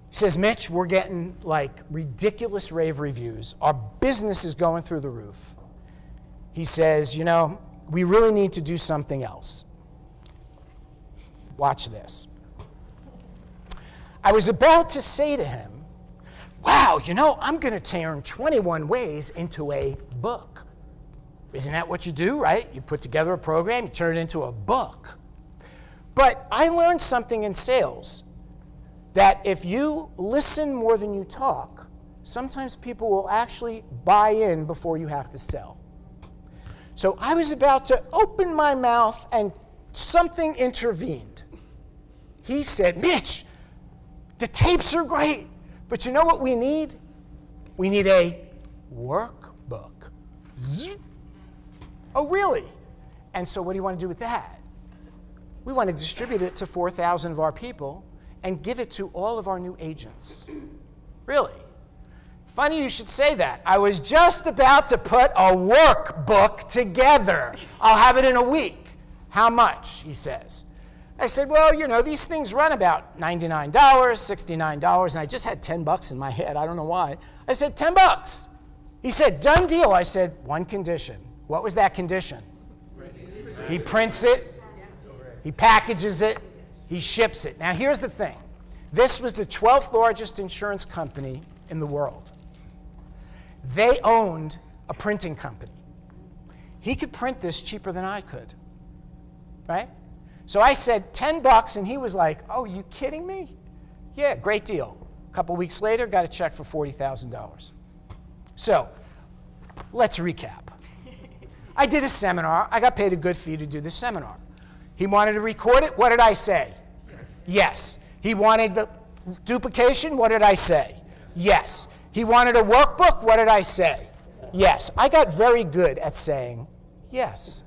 He says, Mitch, we're getting like ridiculous rave reviews. Our business is going through the roof. He says, you know, we really need to do something else. Watch this. I was about to say to him, wow, you know, I'm going to turn 21 Ways into a book. Isn't that what you do, right? You put together a program, you turn it into a book. But I learned something in sales, that if you listen more than you talk, sometimes people will actually buy in before you have to sell. So I was about to open my mouth and something intervened. He said, Mitch, the tapes are great, but you know what we need? We need a workbook. Oh, really? And so what do you want to do with that? We want to distribute it to 4,000 of our people and give it to all of our new agents. Really? Funny you should say that. I was just about to put a workbook together. I'll have it in a week. How much? He says. I said, well, you know, these things run about $99, $69, and I just had $10 in my head. I don't know why. I said, $10. He said, done deal. I said, one condition. What was that condition? He prints it, he packages it, he ships it. Now, here's the thing. This was the 12th largest insurance company in the world. They owned a printing company. He could print this cheaper than I could, right? So I said $10, and he was like, oh, you kidding me? Yeah, great deal. A couple weeks later, got a check for $40,000. So let's recap. I did a seminar. I got paid a good fee to do this seminar. He wanted to record it. What did I say? Yes. He wanted the duplication. What did I say? Yes. He wanted a workbook. What did I say? Yes. I got very good at saying yes.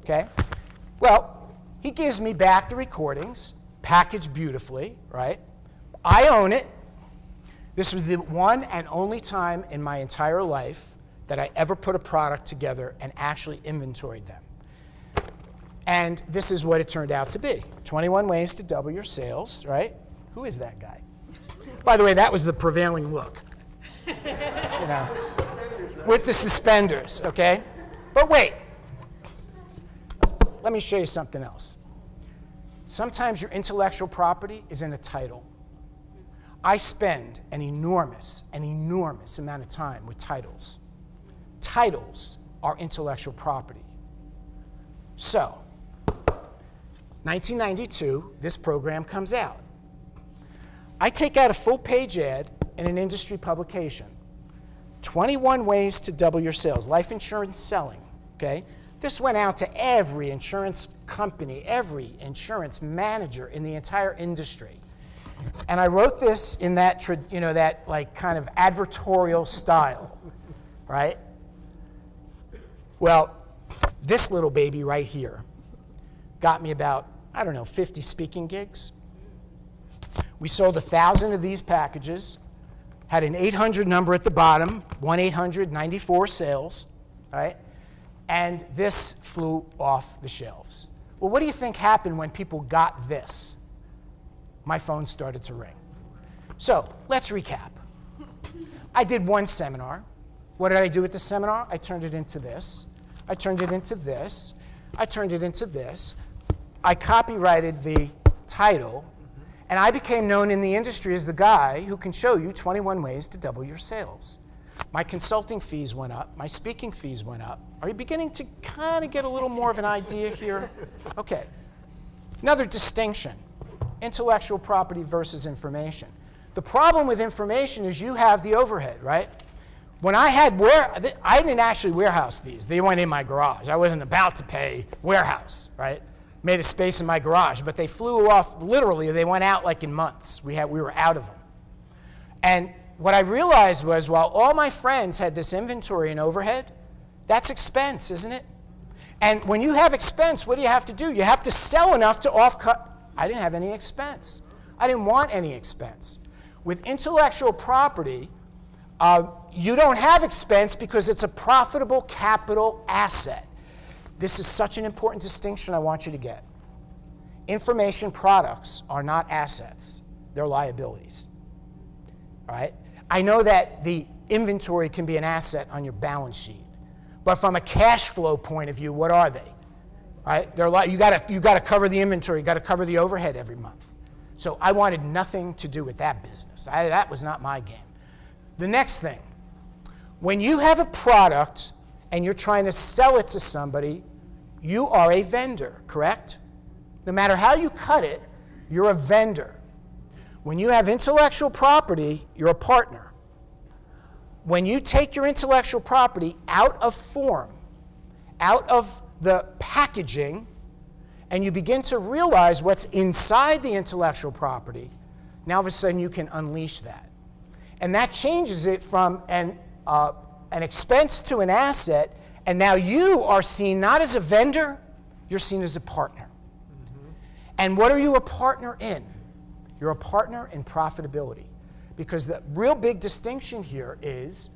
Okay? Well, he gives me back the recordings, packaged beautifully, right? I own it. This was the one and only time in my entire life that I ever put a product together and actually inventoried them. And this is what it turned out to be. 21 ways to double your sales, right? Who is that guy? By the way, that was the prevailing look. You know, with the suspenders, okay? But wait. Let me show you something else. Sometimes your intellectual property is in a title. I spend an enormous amount of time with titles. Titles are intellectual property. So, 1992, this program comes out. I take out a full-page ad in an industry publication. 21 ways to double your sales, life insurance selling, okay? This went out to every insurance company, every insurance manager in the entire industry. And I wrote this in that, that like kind of advertorial style, right? Well, this little baby right here got me about, 50 speaking gigs. We sold 1,000 of these packages, had an 800 number at the bottom, 1-800-94-SALES, right? And this flew off the shelves. Well, what do you think happened when people got this? My phone started to ring. So let's recap. I did one seminar. What did I do with the seminar? I turned it into this. I turned it into this. I turned it into this. I copyrighted the title, and I became known in the industry as the guy who can show you 21 ways to double your sales. My consulting fees went up. My speaking fees went up. Are you beginning to kind of get a little more of an idea here? Okay. Another distinction. Intellectual property versus information. The problem with information is you have the overhead, right? When I didn't actually warehouse these. They went in my garage. I wasn't about to pay warehouse, right? Made a space in my garage, but they flew off literally. They went out like in months. We were out of them. And what I realized was while all my friends had this inventory and overhead, that's expense, isn't it? And when you have expense, what do you have to do? You have to sell enough to offcut. I didn't have any expense. I didn't want any expense. With intellectual property, you don't have expense because it's a profitable capital asset. This is such an important distinction I want you to get. Information products are not assets. They're liabilities. All right? I know that the inventory can be an asset on your balance sheet. But from a cash flow point of view, what are they? Right? You got to cover the inventory. You got to cover the overhead every month. So I wanted nothing to do with that business. That was not my game. The next thing, when you have a product and you're trying to sell it to somebody, you are a vendor, correct? No matter how you cut it, you're a vendor. When you have intellectual property, you're a partner. When you take your intellectual property out of form, out of the packaging, and you begin to realize what's inside the intellectual property, now all of a sudden you can unleash that. And that changes it from an expense to an asset, and now you are seen not as a vendor, you're seen as a partner. Mm-hmm. And what are you a partner in? You're a partner in profitability. Because the real big distinction here is,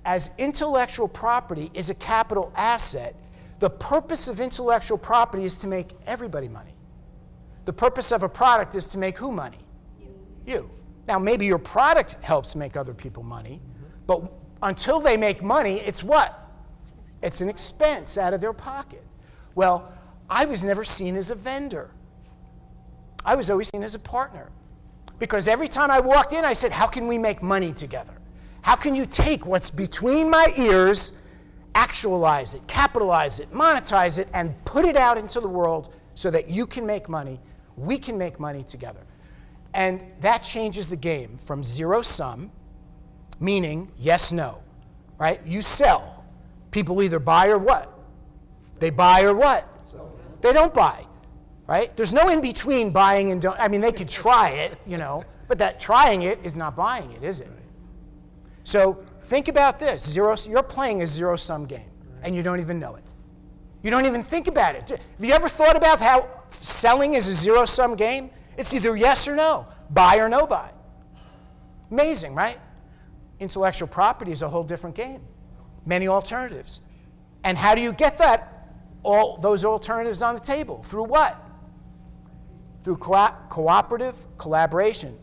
as intellectual property is a capital asset, the purpose of intellectual property is to make everybody money. The purpose of a product is to make who money? You. Now, maybe your product helps make other people money, but until they make money, it's what? It's an expense out of their pocket. Well, I was never seen as a vendor. I was always seen as a partner. Because every time I walked in, I said, how can we make money together? How can you take what's between my ears, actualize it, capitalize it, monetize it, and put it out into the world so that you can make money, we can make money together. And that changes the game from zero sum, meaning yes, no, right? You sell. People either buy or what? They buy or what? They don't buy, right? There's no in between buying and don't. I mean, they could try it, but that trying it is not buying it, is it? So think about this. You're playing a zero-sum game, and you don't even know it. You don't even think about it. Have you ever thought about how selling is a zero-sum game? It's either yes or no, buy or no buy. Amazing, right? Intellectual property is a whole different game. Many alternatives. And how do you get all those alternatives on the table? Through what? Through cooperative collaboration.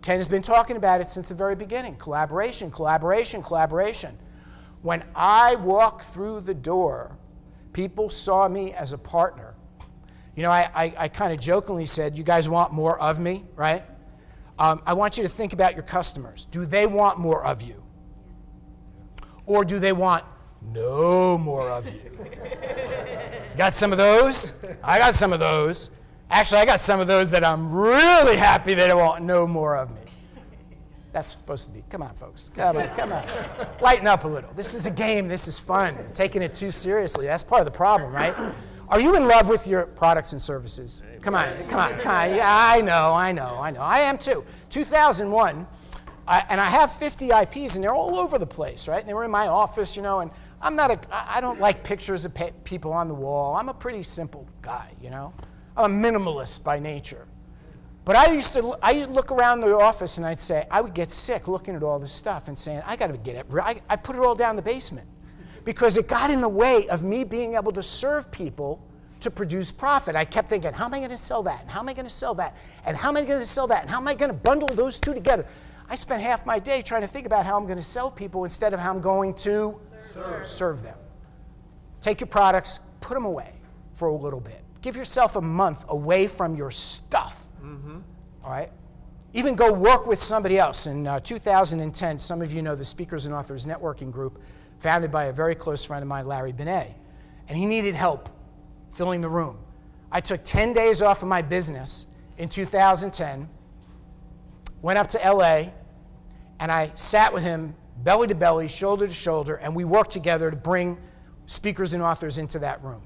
Ken has been talking about it since the very beginning. Collaboration, collaboration, collaboration. When I walked through the door, people saw me as a partner. You know, I kind of jokingly said, you guys want more of me, right? I want you to think about your customers. Do they want more of you? Or do they want no more of you? Got some of those? I got some of those. Actually, I got some of those that I'm really happy they don't want no more of me. That's supposed to be, come on, folks. Come on. Lighten up a little. This is a game. This is fun. Taking it too seriously. That's part of the problem, right? Are you in love with your products and services? Come on. Yeah, I know. I am too. 2001, and I have 50 IPs, and they're all over the place, right? And they were in my office, you know, and I don't like pictures of people on the wall. I'm a pretty simple guy, you know. I'm a minimalist by nature. But I used to look around the office and I'd say, I would get sick looking at all this stuff and saying, I got to get it. I put it all down in the basement because it got in the way of me being able to serve people to produce profit. I kept thinking, how am I going to sell that? And how am I going to sell that? And how am I going to sell that? And how am I going to bundle those two together? I spent half my day trying to think about how I'm going to sell people instead of how I'm going to serve them. Take your products, put them away for a little bit. Give yourself a month away from your stuff. All right? Even go work with somebody else. In 2010, some of you know the Speakers and Authors Networking Group, founded by a very close friend of mine, Larry Benet. And he needed help filling the room. I took 10 days off of my business in 2010, went up to LA, and I sat with him belly to belly, shoulder to shoulder, and we worked together to bring speakers and authors into that room.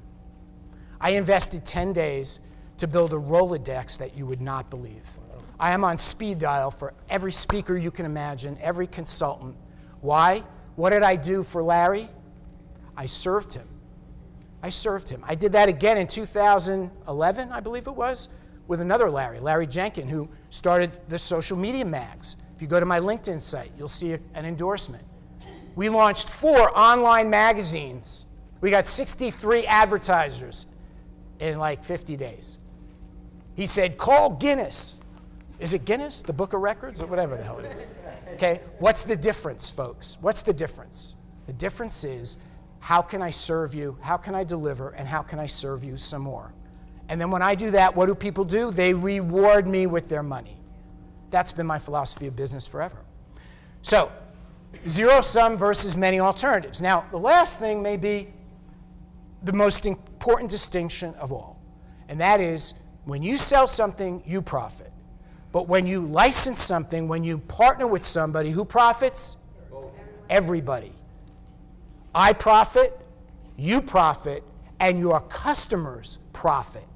I invested 10 days to build a Rolodex that you would not believe. I am on speed dial for every speaker you can imagine, every consultant. Why? What did I do for Larry? I served him. I did that again in 2011, I believe it was, with another Larry Jenkin, who started the social media mags. If you go to my LinkedIn site, you'll see an endorsement. We launched 4 online magazines. We got 63 advertisers in like 50 days. He said, call Guinness. Is it Guinness, the Book of Records, or whatever the hell it is? Okay, what's the difference, folks? What's the difference? The difference is, how can I serve you, how can I deliver, and how can I serve you some more? And then when I do that, what do people do? They reward me with their money. That's been my philosophy of business forever. So, zero sum versus many alternatives. Now, the last thing may be the most important distinction of all, and that is, when you sell something, you profit. But when you license something, when you partner with somebody, who profits? Everybody. I profit, you profit, and your customers profit.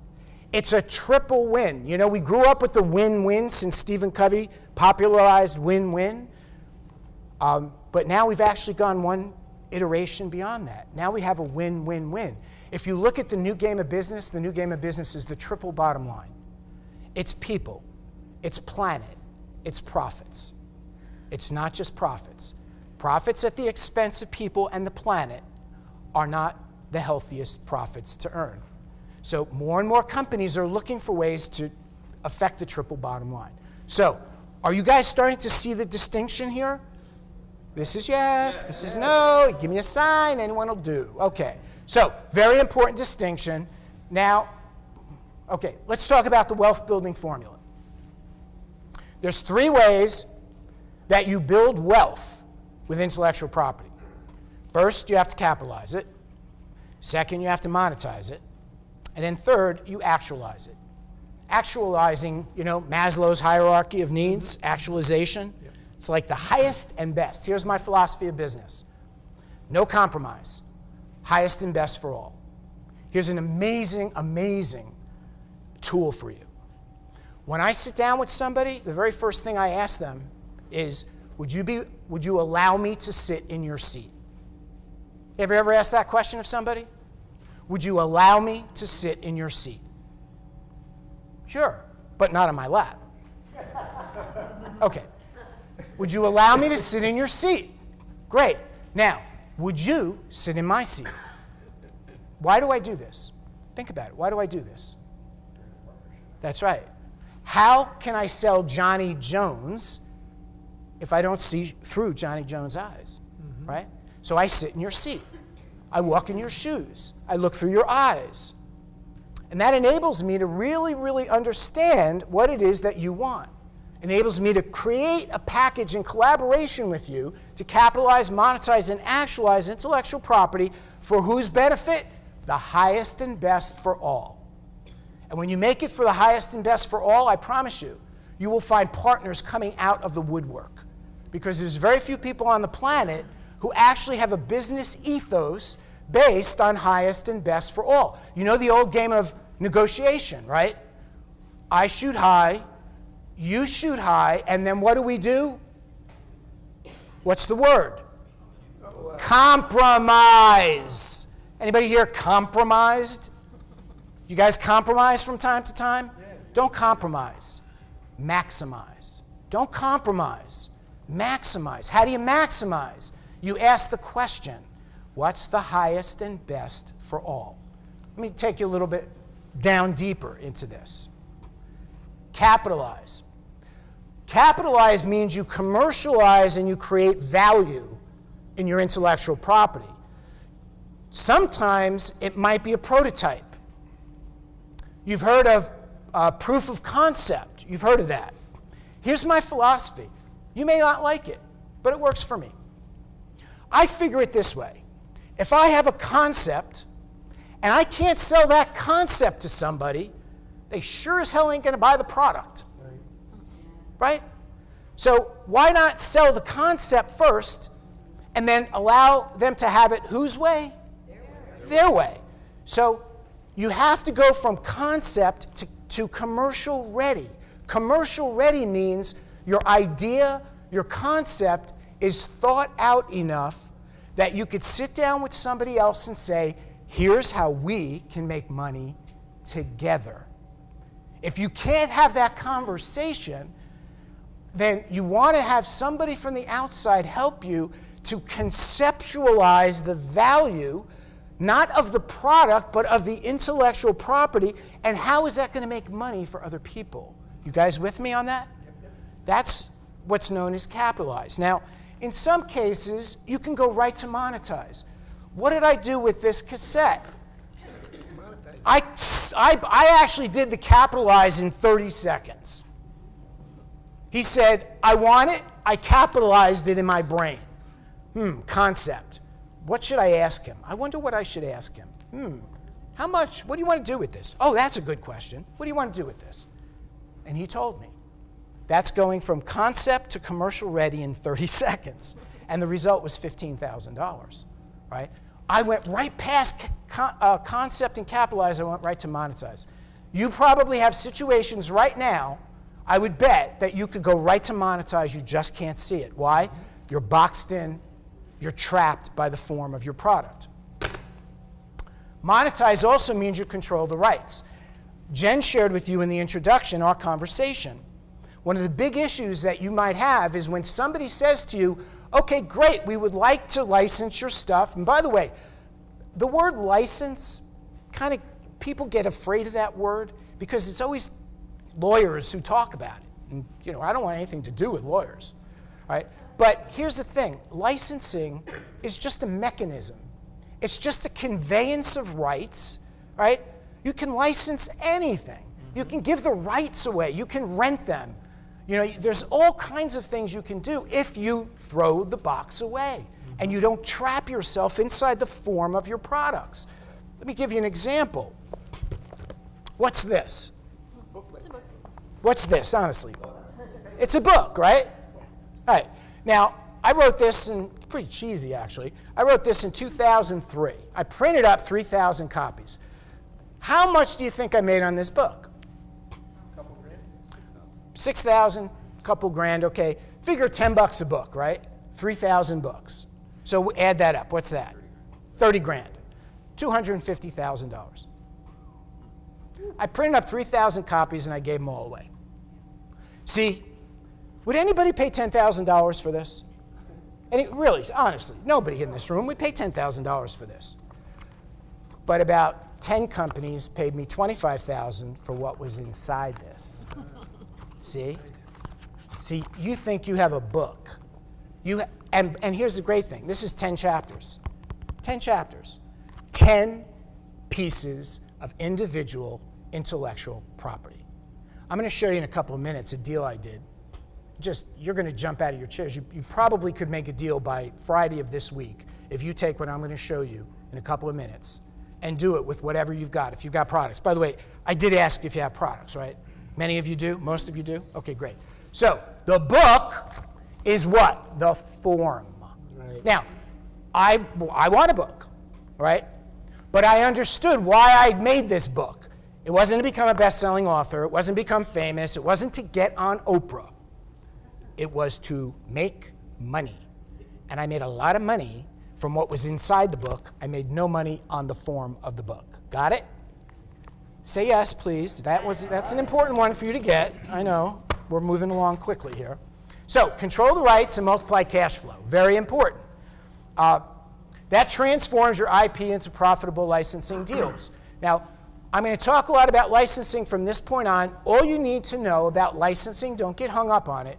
It's a triple win. You know, we grew up with the win-win since Stephen Covey popularized win-win. But now we've actually gone one iteration beyond that. Now we have a win-win-win. If you look at the new game of business, the new game of business is the triple bottom line. It's people, it's planet, it's profits. It's not just profits. Profits at the expense of people and the planet are not the healthiest profits to earn. So more and more companies are looking for ways to affect the triple bottom line. So are you guys starting to see the distinction here? This is yes, this is no, give me a sign, anyone will do. Okay, so very important distinction. Now, okay, let's talk about the wealth building formula. There's 3 ways that you build wealth with intellectual property. First, you have to capitalize it. Second, you have to monetize it. And then third, you actualize it. Actualizing, you know, Maslow's hierarchy of needs, actualization. It's like the highest and best. Here's my philosophy of business. No compromise. Highest and best for all. Here's an amazing, amazing tool for you. When I sit down with somebody, the very first thing I ask them is, would you allow me to sit in your seat? Have you ever asked that question of somebody? Would you allow me to sit in your seat? Sure, but not on my lap. Okay. Would you allow me to sit in your seat? Great. Now, would you sit in my seat? Why do I do this? Think about it. Why do I do this? That's right. How can I sell Johnny Jones if I don't see through Johnny Jones' eyes, right? So I sit in your seat. I walk in your shoes. I look through your eyes. And that enables me to really, really understand what it is that you want. Enables me to create a package in collaboration with you to capitalize, monetize, and actualize intellectual property for whose benefit? The highest and best for all. And when you make it for the highest and best for all, I promise you, you will find partners coming out of the woodwork. Because there's very few people on the planet who actually have a business ethos based on highest and best for all. You know the old game of negotiation, right? I shoot high, you shoot high, and then what do? What's the word? Compromise. Anybody here compromised? You guys compromise from time to time? Don't compromise. Maximize. Don't compromise. Maximize. How do you maximize? You ask the question, what's the highest and best for all? Let me take you a little bit down deeper into this. Capitalize. Capitalize means you commercialize and you create value in your intellectual property. Sometimes it might be a prototype. You've heard of proof of concept. You've heard of that. Here's my philosophy. You may not like it, but it works for me. I figure it this way. If I have a concept and I can't sell that concept to somebody, they sure as hell ain't going to buy the product. Right? So why not sell the concept first and then allow them to have it whose way? Their way. So you have to go from concept to commercial ready. Commercial ready means your idea, your concept is thought out enough that you could sit down with somebody else and say, here's how we can make money together. If you can't have that conversation, then you want to have somebody from the outside help you to conceptualize the value, not of the product, but of the intellectual property, and how is that going to make money for other people? You guys with me on that? That's what's known as capitalize. Now, in some cases, you can go right to monetize. What did I do with this cassette? I actually did the capitalize in 30 seconds. He said, I want it. I capitalized it in my brain. Concept. What should I ask him? I wonder what I should ask him. How much? What do you want to do with this? Oh, that's a good question. What do you want to do with this? And he told me. That's going from concept to commercial ready in 30 seconds. And the result was $15,000, right? I went right past concept and capitalize. I went right to monetize. You probably have situations right now, I would bet, that you could go right to monetize. You just can't see it. Why? You're boxed in. You're trapped by the form of your product. Monetize also means you control the rights. Jen shared with you in the introduction our conversation. One of the big issues that you might have is when somebody says to you, okay, great, we would like to license your stuff. And by the way, the word license, kind of people get afraid of that word because it's always lawyers who talk about it. And, I don't want anything to do with lawyers, right? But here's the thing. Licensing is just a mechanism. It's just a conveyance of rights, right? You can license anything. You can give the rights away. You can rent them. There's all kinds of things you can do if you throw the box away and you don't trap yourself inside the form of your products. Let me give you an example. What's this? What's this, honestly? It's a book, right? All right. Now, I wrote this it's pretty cheesy, actually. I wrote this in 2003. I printed up 3,000 copies. How much do you think I made on this book? Couple grand? 6,000, couple grand, okay. Figure $10 a book, right? 3,000 books. So add that up. What's that? 30 grand. $250,000. I printed up 3,000 copies and I gave them all away. See, would anybody pay $10,000 for this? Really, honestly, nobody in this room would pay $10,000 for this. But about 10 companies paid me $25,000 for what was inside this. See? See, you think you have a book. And here's the great thing. This is 10 chapters. 10 chapters. 10 pieces of individual intellectual property. I'm going to show you in a couple of minutes a deal I did. You're going to jump out of your chairs. You probably could make a deal by Friday of this week if you take what I'm going to show you in a couple of minutes and do it with whatever you've got, if you've got products. By the way, I did ask if you have products, right? Many of you do? Most of you do? Okay, great. So the book is what? The form. Right. Now, I want a book, right? But I understood why I made this book. It wasn't to become a best-selling author. It wasn't to become famous. It wasn't to get on Oprah. It was to make money. And I made a lot of money from what was inside the book. I made no money on the form of the book. Got it? Say yes, please. That's an important one for you to get. I know. We're moving along quickly here. So, control the rights and multiply cash flow. Very important. That transforms your IP into profitable licensing deals. Now, I'm going to talk a lot about licensing from this point on. All you need to know about licensing, don't get hung up on it.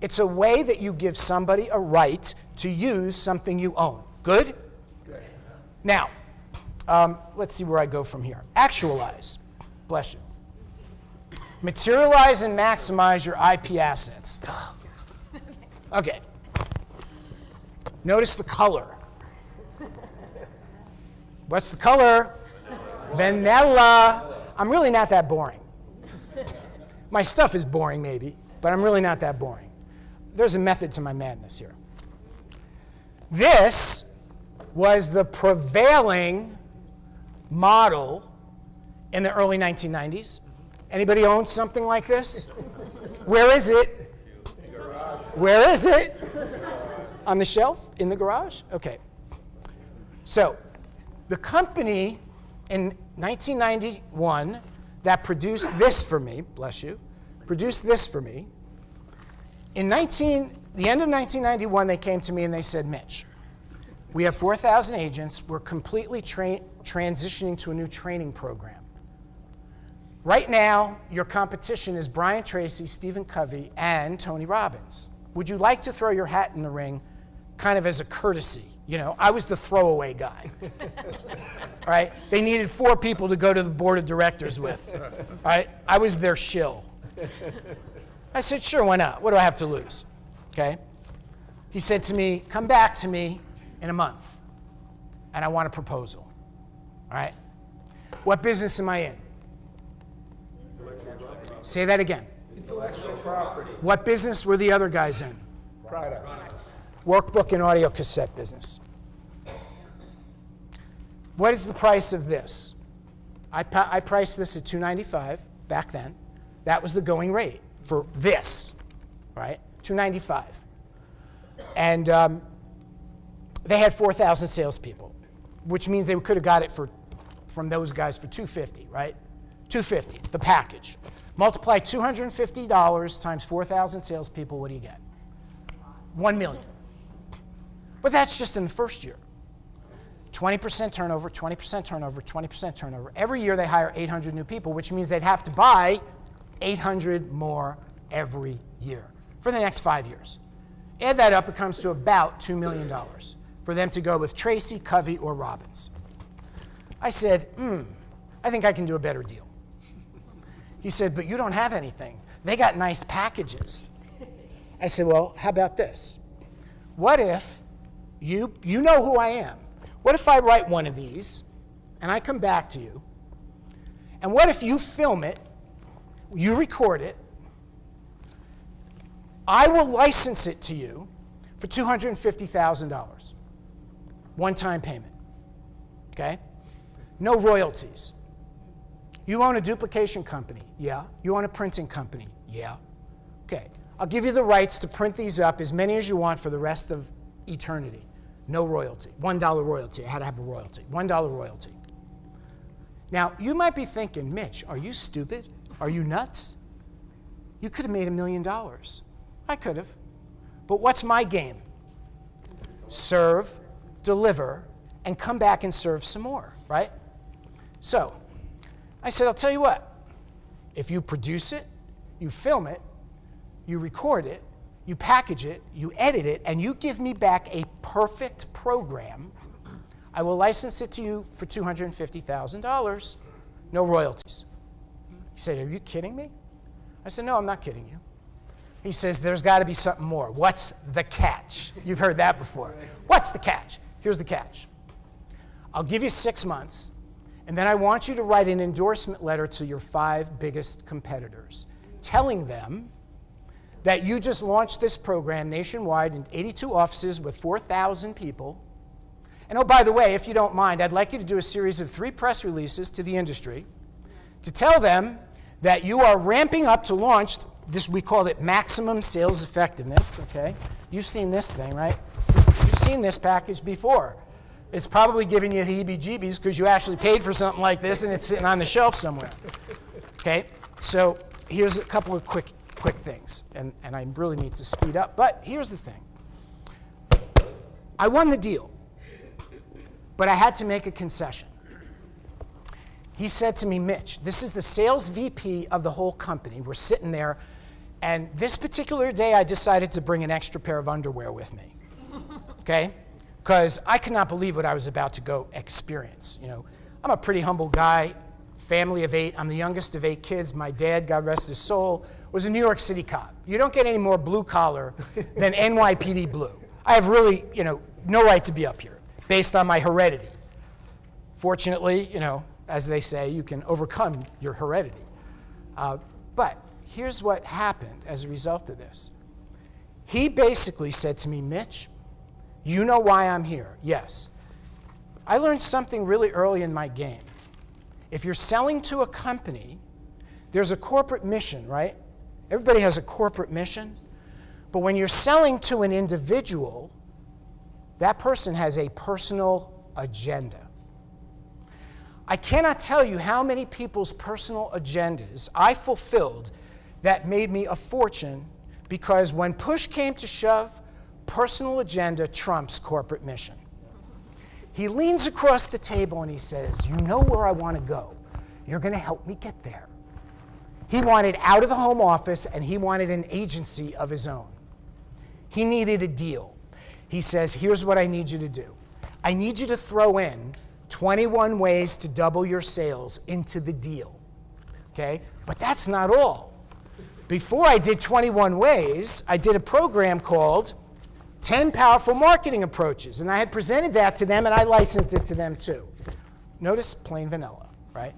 It's a way that you give somebody a right to use something you own. Good? Good. Now, let's see where I go from here. Actualize. Bless you. Materialize and maximize your IP assets. Okay. Notice the color. What's the color? Vanilla. I'm really not that boring. My stuff is boring, maybe, but I'm really not that boring. There's a method to my madness here. This was the prevailing model in the early 1990s. Anybody own something like this? Where is it? Where is it? On the shelf? In the garage? Okay. So, the company in 1991 that produced this for me, bless you, produced this for me, the end of 1991, they came to me and they said, Mitch, we have 4,000 agents. We're completely transitioning to a new training program. Right now, your competition is Brian Tracy, Stephen Covey, and Tony Robbins. Would you like to throw your hat in the ring kind of as a courtesy? You know, I was the throwaway guy. Right? They needed 4 people to go to the board of directors with. Right? I was their shill. I said, sure, why not? What do I have to lose? Okay? He said to me, come back to me in a month, and I want a proposal. All right? What business am I in? Say that again. Intellectual property. What business were the other guys in? Products. Workbook and audio cassette business. What is the price of this? I priced this at $295 back then. That was the going rate for this, right? $295. And they had 4,000 salespeople, which means they could have got it from those guys for $250, right? $250, the package. Multiply $250 times 4,000 salespeople, what do you get? 1 million. But that's just in the first year. 20% turnover, 20% turnover, 20% turnover. Every year they hire 800 new people, which means they'd have to buy 800 more every year for the next 5 years. Add that up, it comes to about $2 million for them to go with Tracy, Covey, or Robbins. I said, I think I can do a better deal. He said, but you don't have anything. They got nice packages. I said, well, how about this? What if you know who I am? What if I write one of these and I come back to you? And what if you film it, you record it, I will license it to you for $250,000. One-time payment. Okay? No royalties. You own a duplication company? Yeah. You own a printing company? Yeah. Okay. I'll give you the rights to print these up as many as you want for the rest of eternity. No royalty. $1 royalty. I had to have a royalty. $1 royalty. Now, you might be thinking, Mitch, are you stupid? Are you nuts? You could have made $1 million. I could have. But what's my game? Serve, deliver, and come back and serve some more, right? So, I said, I'll tell you what. If you produce it, you film it, you record it, you package it, you edit it, and you give me back a perfect program, I will license it to you for $250,000, no royalties. He said, are you kidding me? I said, no, I'm not kidding you. He says, there's got to be something more. What's the catch? You've heard that before. What's the catch? Here's the catch. I'll give you 6 months, and then I want you to write an endorsement letter to your 5 biggest competitors, telling them that you just launched this program nationwide in 82 offices with 4,000 people. And oh, by the way, if you don't mind, I'd like you to do a series of 3 press releases to the industry to tell them that you are ramping up to launch this, we called it maximum sales effectiveness, okay? You've seen this thing, right? You've seen this package before. It's probably giving you the heebie-jeebies because you actually paid for something like this and it's sitting on the shelf somewhere. Okay, so here's a couple of quick things, and I really need to speed up, but here's the thing. I won the deal, but I had to make a concession. He said to me, Mitch, this is the sales VP of the whole company. We're sitting there, and this particular day I decided to bring an extra pair of underwear with me, okay? Because I could not believe what I was about to go experience. You know, I'm a pretty humble guy, family of 8. I'm the youngest of 8 kids. My dad, God rest his soul, was a New York City cop. You don't get any more blue collar than NYPD blue. I have really, no right to be up here based on my heredity. Fortunately, as they say, you can overcome your heredity. But here's what happened as a result of this. He basically said to me, Mitch, you know why I'm here? Yes. I learned something really early in my game. If you're selling to a company, there's a corporate mission, right? Everybody has a corporate mission. But when you're selling to an individual, that person has a personal agenda. I cannot tell you how many people's personal agendas I fulfilled that made me a fortune, because when push came to shove, personal agenda trumps corporate mission. He leans across the table and he says, you know where I want to go. You're going to help me get there. He wanted out of the home office and he wanted an agency of his own. He needed a deal. He says, here's what I need you to do. I need you to throw in 21 ways to double your sales into the deal. Okay? But that's not all. Before I did 21 ways, I did a program called 10 Powerful Marketing Approaches, and I had presented that to them and I licensed it to them too. Notice plain vanilla, right?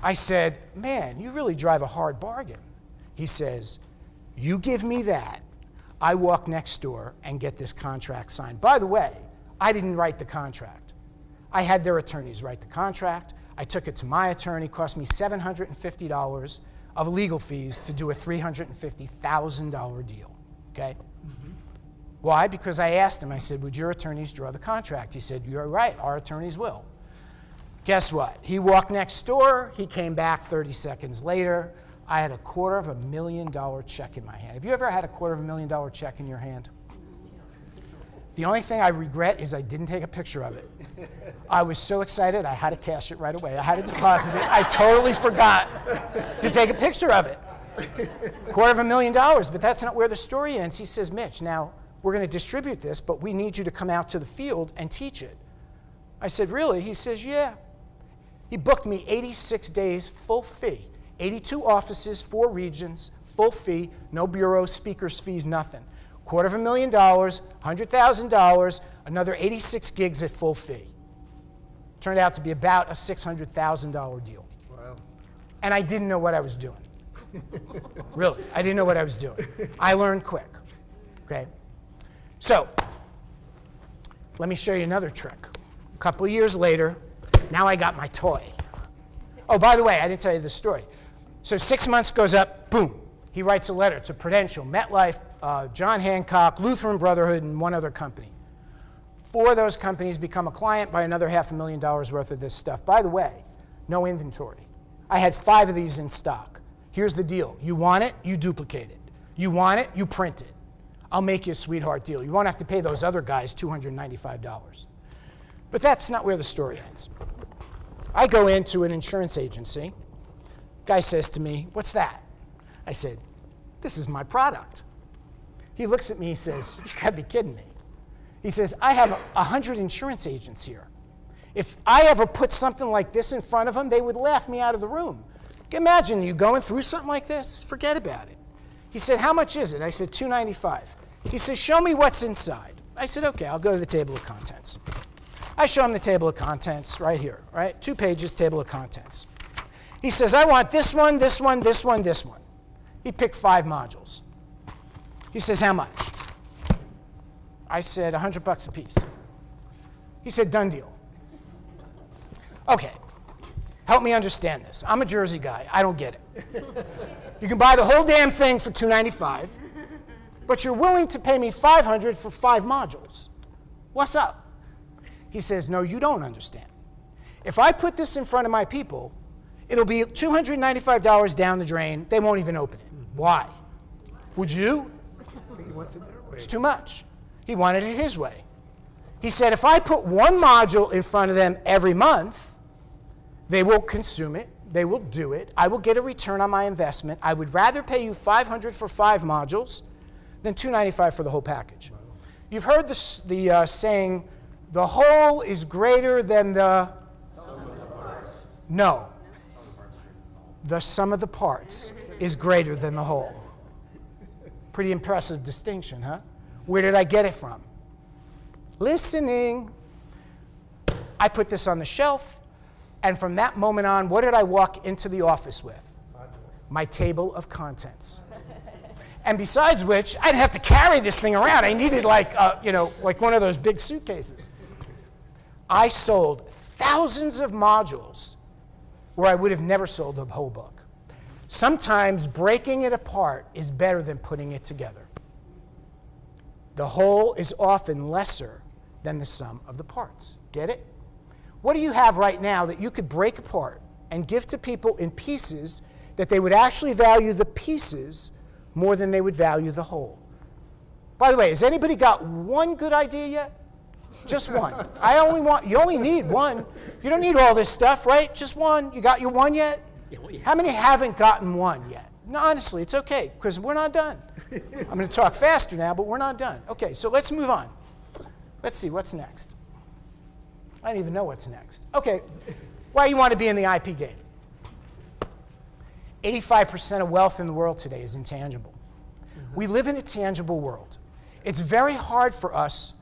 I said, man, you really drive a hard bargain. He says, you give me that, I walk next door and get this contract signed. By the way, I didn't write the contract. I had their attorneys write the contract. I took it to my attorney, cost me $750 of legal fees to do a $350,000 deal, okay? Mm-hmm. Why? Because I asked him, I said, would your attorneys draw the contract? He said, you're right, our attorneys will. Guess what? He walked next door, he came back 30 seconds later. I had a $250,000 check in my hand. Have you ever had a $250,000 check in your hand? The only thing I regret is I didn't take a picture of it. I was so excited, I had to cash it right away. I had to deposit it. I totally forgot to take a picture of it. $250,000, but that's not where the story ends. He says, Mitch, now we're going to distribute this, but we need you to come out to the field and teach it. I said, really? He says, yeah. He booked me 86 days, full fee. 82 offices, 4 regions, full fee, no bureau, speakers fees, nothing. $250,000, $100,000, another 86 gigs at full fee. Turned out to be about a $600,000 deal. Wow. And I didn't know what I was doing. Really, I didn't know what I was doing. I learned quick, okay? So, let me show you another trick. A couple of years later, now I got my toy. Oh, by the way, I didn't tell you this story. So 6 months goes up, boom. He writes a letter to Prudential, MetLife, John Hancock, Lutheran Brotherhood, and one other company. 4 of those companies become a client, buy another $500,000 worth of this stuff. By the way, no inventory. I had 5 of these in stock. Here's the deal. You want it, you duplicate it. You want it, you print it. I'll make you a sweetheart deal. You won't have to pay those other guys $295. But that's not where the story ends. I go into an insurance agency. Guy says to me, what's that? I said, This is my product. He looks at me, he says, you gotta be kidding me. He says, I have 100 insurance agents here. If I ever put something like this in front of them, they would laugh me out of the room. Imagine you going through something like this, forget about it. He said, how much is it? I said, $295. He said, show me what's inside. I said, okay, I'll go to the table of contents. I show him the table of contents right here, right? 2 pages, table of contents. He says, I want this one, this one, this one, this one. He picked 5 modules. He says, how much? I said, $100 a piece. He said, done deal. Okay, help me understand this. I'm a Jersey guy. I don't get it. You can buy the whole damn thing for $295, but you're willing to pay me $500 for 5 modules. What's up? He says, no, you don't understand. If I put this in front of my people, it'll be $295 down the drain. They won't even open it. Why? Would you? It's too much. He wanted it his way. He said, if I put 1 module in front of them every month, they will consume it. They will do it. I will get a return on my investment. I would rather pay you $500 for 5 modules than $295 for the whole package. You've heard the saying, the whole is greater than the... No. The sum of the parts is greater than the whole. Pretty impressive distinction, huh? Where did I get it from? Listening. I put this on the shelf, and from that moment on, what did I walk into the office with? My table of contents. And besides which, I'd have to carry this thing around. I needed like one of those big suitcases. I sold thousands of modules where I would have never sold a whole book. Sometimes breaking it apart is better than putting it together. The whole is often lesser than the sum of the parts. Get it? What do you have right now that you could break apart and give to people in pieces that they would actually value the pieces more than they would value the whole? By the way, has anybody got one good idea yet? Just one. You only need one. You don't need all this stuff, right? Just one. You got your one yet? How many haven't gotten one yet? No, honestly, it's okay, because we're not done. I'm going to talk faster now, but we're not done. Okay, so let's move on. Let's see, what's next? I don't even know what's next. Okay, why do you want to be in the IP game? 85% of wealth in the world today is intangible. We live in a tangible world. It's very hard for us,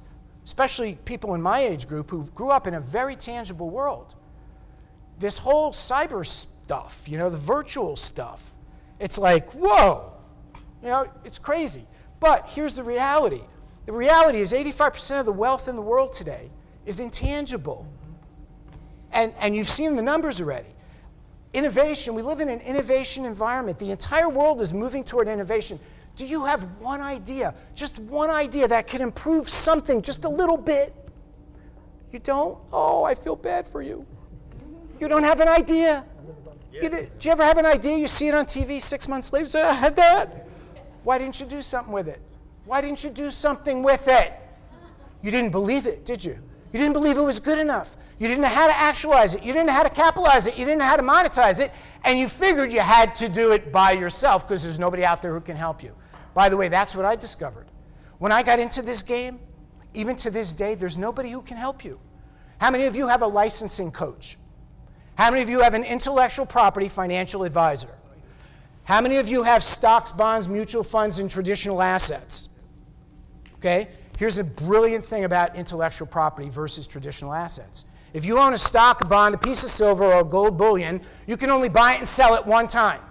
especially people in my age group who grew up in a very tangible world. This whole cyber stuff, the virtual stuff, it's like, whoa, it's crazy. But here's the reality. The reality is 85% of the wealth in the world today is intangible. And you've seen the numbers already. Innovation, we live in an innovation environment. The entire world is moving toward innovation. Do you have one idea, just one idea that could improve something just a little bit? You don't? Oh, I feel bad for you. You don't have an idea? Do you ever have an idea, you see it on TV 6 months later, you say, I had that. Why didn't you do something with it? Why didn't you do something with it? You didn't believe it, did you? You didn't believe it was good enough. You didn't know how to actualize it. You didn't know how to capitalize it. You didn't know how to monetize it. And you figured you had to do it by yourself because there's nobody out there who can help you. By the way, that's what I discovered. When I got into this game, even to this day, there's nobody who can help you. How many of you have a licensing coach? How many of you have an intellectual property financial advisor? How many of you have stocks, bonds, mutual funds, and traditional assets? Okay? Here's a brilliant thing about intellectual property versus traditional assets. If you own a stock, a bond, a piece of silver, or gold bullion, you can only buy it and sell it one time.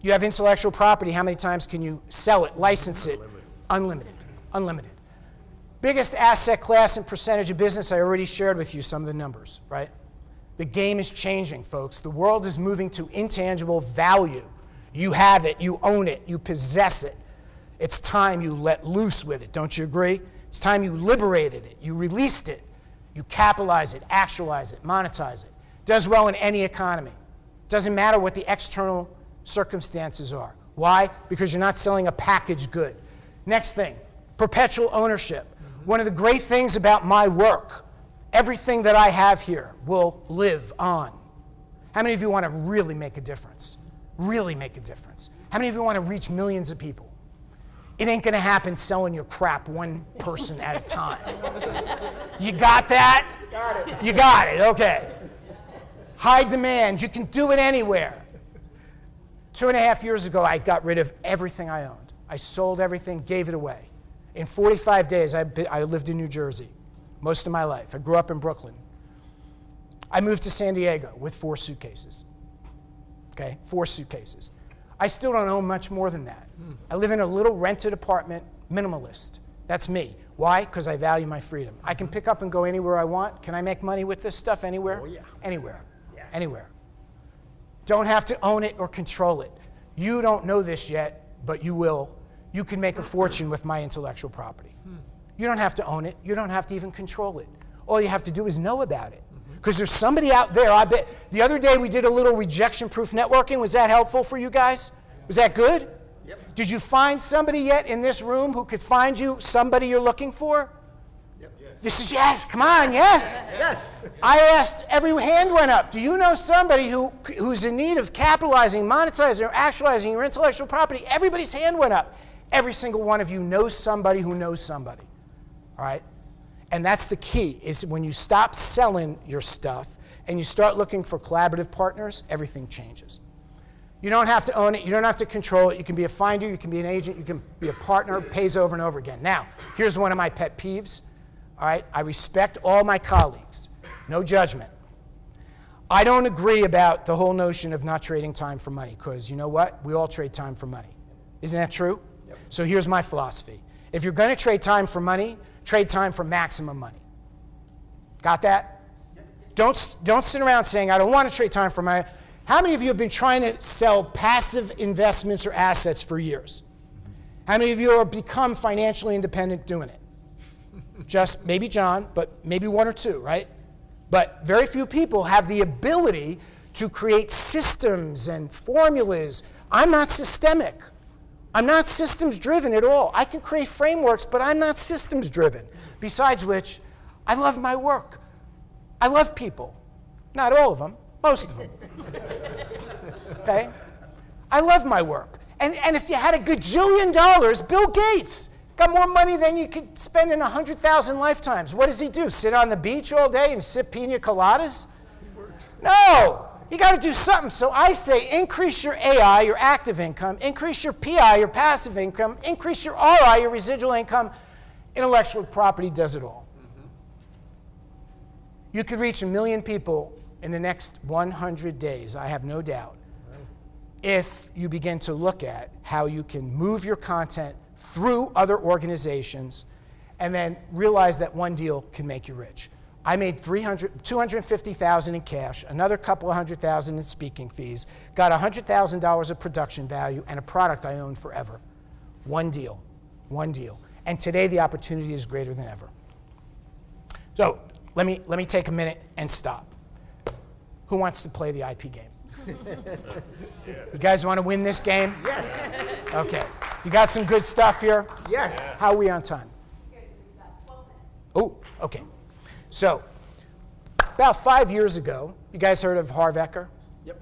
You have intellectual property, how many times can you sell it, license it? Unlimited. Unlimited. Biggest asset class and percentage of business, I already shared with you some of the numbers, right? The game is changing, folks. The world is moving to intangible value. You have it, you own it, you possess it. It's time you let loose with it, don't you agree? It's time you liberated it, you released it, you capitalize it, actualize it, monetize it. Does well in any economy. Doesn't matter what the external circumstances are. Why? Because you're not selling a packaged good. Next thing, perpetual ownership. One of the great things about my work, everything that I have here will live on. How many of you want to really make a difference? Really make a difference. How many of you want to reach millions of people? It ain't going to happen selling your crap one person at a time. You got that? Got it. You got it, okay. High demand, you can do it anywhere. 2.5 years ago, I got rid of everything I owned. I sold everything, gave it away. In 45 days, I lived in New Jersey most of my life. I grew up in Brooklyn. I moved to San Diego with 4 suitcases. Okay, 4 suitcases. I still don't own much more than that. I live in a little rented apartment, minimalist. That's me. Why? Because I value my freedom. I can pick up and go anywhere I want. Can I make money with this stuff anywhere? Oh, yeah. Anywhere. Yes. Anywhere. Don't have to own it or control it. You don't know this yet, but you will. You can make a fortune with my intellectual property. You don't have to own it. You don't have to even control it. All you have to do is know about it. Because there's somebody out there, I bet. The other day we did a little rejection-proof networking. Was that helpful for you guys? Was that good? Yep. Did you find somebody yet in this room who could find you somebody you're looking for? Yep. Yes. This is yes. Come on, yes. Yes. I asked, every hand went up. Do you know somebody who's in need of capitalizing, monetizing, or actualizing your intellectual property? Everybody's hand went up. Every single one of you knows somebody who knows somebody. All right? And that's the key, is when you stop selling your stuff and you start looking for collaborative partners, everything changes. You don't have to own it. You don't have to control it. You can be a finder. You can be an agent. You can be a partner. It pays over and over again. Now, here's one of my pet peeves. All right? I respect all my colleagues. No judgment. I don't agree about the whole notion of not trading time for money, because you know what? We all trade time for money. Isn't that true? Yep. So here's my philosophy. If you're going to trade time for money, trade time for maximum money. Got that? Don't sit around saying, I don't want to trade time for money. How many of you have been trying to sell passive investments or assets for years? How many of you have become financially independent doing it? Just maybe John, but maybe 1 or 2, right? But very few people have the ability to create systems and formulas. I'm not systemic. I'm not systems driven at all. I can create frameworks, but I'm not systems driven. Besides which, I love my work. I love people. Not all of them, most of them. Okay? I love my work. And if you had $1 gajillion, Bill Gates got more money than you could spend in 100,000 lifetimes. What does he do? Sit on the beach all day and sip pina coladas? No! You got to do something. So I say increase your AI, your active income, increase your PI, your passive income, increase your RI, your residual income. Intellectual property does it all. You could reach 1 million people in the next 100 days, I have no doubt, if you begin to look at how you can move your content through other organizations and then realize that one deal can make you rich. I made $250,000 in cash, another couple of $100,000 in speaking fees, got $100,000 of production value, and a product I own forever. One deal. And today the opportunity is greater than ever. So let me take a minute and stop. Who wants to play the IP game? You guys want to win this game? Yes. Okay. You got some good stuff here? Yes. How are we on time? Oh, okay. So, about 5 years ago, you guys heard of Harv Eker? Yep.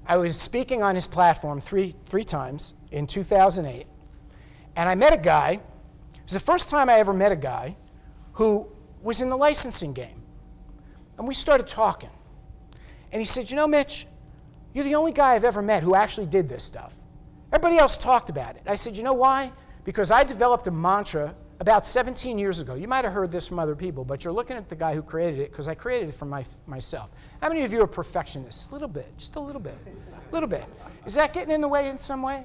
I was speaking on his platform three times in 2008, and I met a guy. It was the first time I ever met a guy who was in the licensing game. And we started talking. And he said, you know, Mitch, you're the only guy I've ever met who actually did this stuff. Everybody else talked about it. I said, you know why? Because I developed a mantra about 17 years ago. You might have heard this from other people, but you're looking at the guy who created it, because I created it for myself. How many of you are perfectionists? A little bit, just a little bit, a little bit. Is that getting in the way in some way?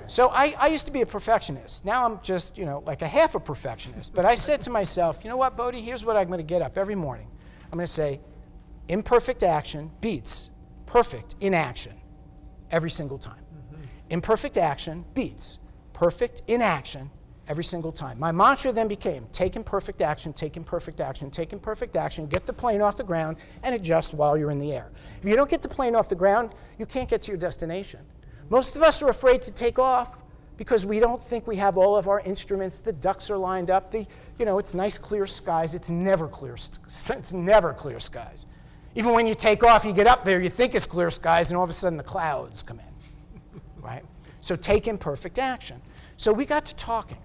So I used to be a perfectionist. Now I'm just, like a half a perfectionist. But I said to myself, you know what, Bodie, here's what I'm going to get up every morning. I'm going to say, imperfect action beats perfect inaction every single time. Imperfect action beats perfect inaction every single time. My mantra then became, take imperfect action, take imperfect action, take imperfect action, get the plane off the ground, and adjust while you're in the air. If you don't get the plane off the ground, you can't get to your destination. Most of us are afraid to take off because we don't think we have all of our instruments, the ducks are lined up, it's nice clear skies. It's never clear skies. Even when you take off, you get up there, you think it's clear skies, and all of a sudden the clouds come in, right? So take imperfect action. So we got to talking.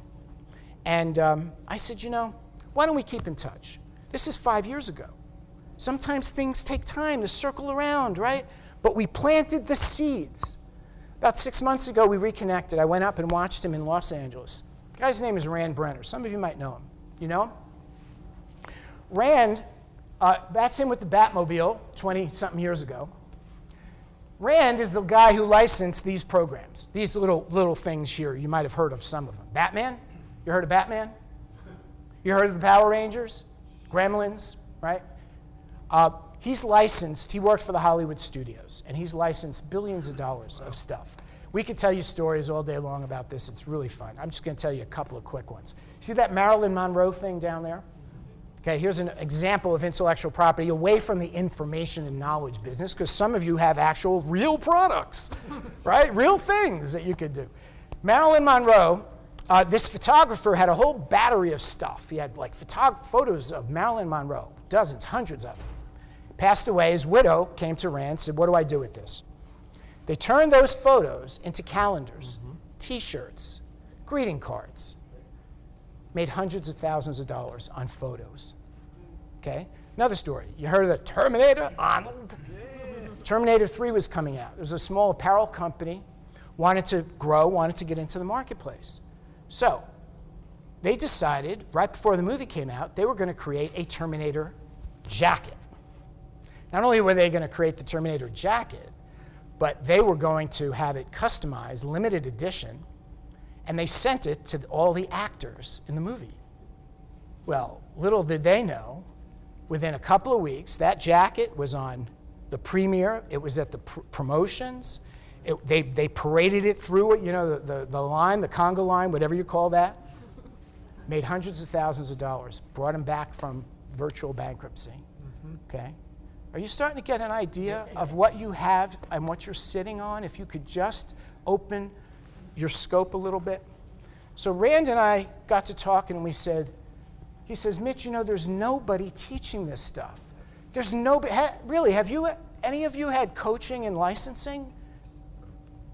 And I said, why don't we keep in touch? This is 5 years ago. Sometimes things take time to circle around, right? But we planted the seeds. About 6 months ago, we reconnected. I went up and watched him in Los Angeles. The guy's name is Rand Brenner. Some of you might know him. You know him? Rand, that's him with the Batmobile 20-something years ago. Rand is the guy who licensed these programs, these little things here. You might have heard of some of them. Batman? You heard of Batman? You heard of the Power Rangers? Gremlins, right? He's licensed, he worked for the Hollywood studios, and he's licensed billions of dollars of stuff. We could tell you stories all day long about this. It's really fun. I'm just going to tell you a couple of quick ones. See that Marilyn Monroe thing down there? Okay, here's an example of intellectual property away from the information and knowledge business, because some of you have actual real products, right? Real things that you could do. Marilyn Monroe, this photographer had a whole battery of stuff. He had like photos of Marilyn Monroe, dozens, hundreds of them. Passed away. His widow came to Rand and said, what do I do with this? They turned those photos into calendars, T-shirts, greeting cards. Made hundreds of thousands of dollars on photos. Okay? Another story. You heard of the Terminator, Arnold? Terminator 3 was coming out. It was a small apparel company, wanted to grow, wanted to get into the marketplace. So they decided, right before the movie came out, they were going to create a Terminator jacket. Not only were they going to create the Terminator jacket, but they were going to have it customized, limited edition, and they sent it to all the actors in the movie. Well, little did they know, within a couple of weeks, that jacket was on the premiere, it was at the promotions, they paraded it through it, the line, the conga line, whatever you call that. Made hundreds of thousands of dollars, brought them back from virtual bankruptcy. Okay? Are you starting to get an idea of what you have and what you're sitting on if you could just open your scope a little bit? So Rand and I got to talking and he says, Mitch, there's nobody teaching this stuff. There's nobody, really, have any of you had coaching and licensing?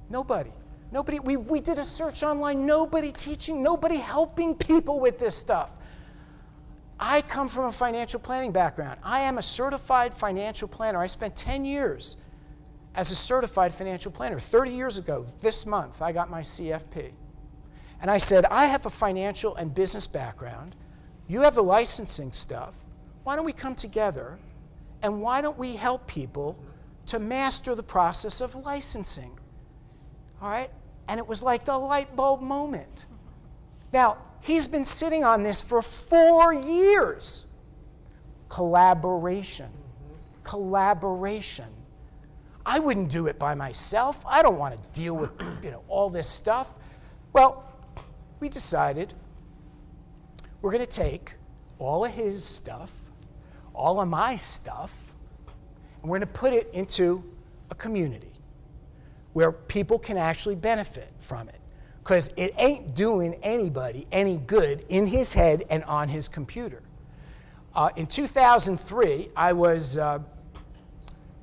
Nobody. Nobody, we did a search online, nobody teaching, nobody helping people with this stuff. I come from a financial planning background. I am a certified financial planner. I spent 10 years as a certified financial planner. 30 years ago, this month, I got my CFP. And I said, I have a financial and business background. You have the licensing stuff. Why don't we come together and why don't we help people to master the process of licensing? All right? And it was like the light bulb moment. Now, he's been sitting on this for 4 years. Collaboration. Collaboration. I wouldn't do it by myself. I don't want to deal with all this stuff. Well, we decided we're going to take all of his stuff, all of my stuff, and we're going to put it into a community where people can actually benefit from it. Because it ain't doing anybody any good in his head and on his computer. In 2003, I was at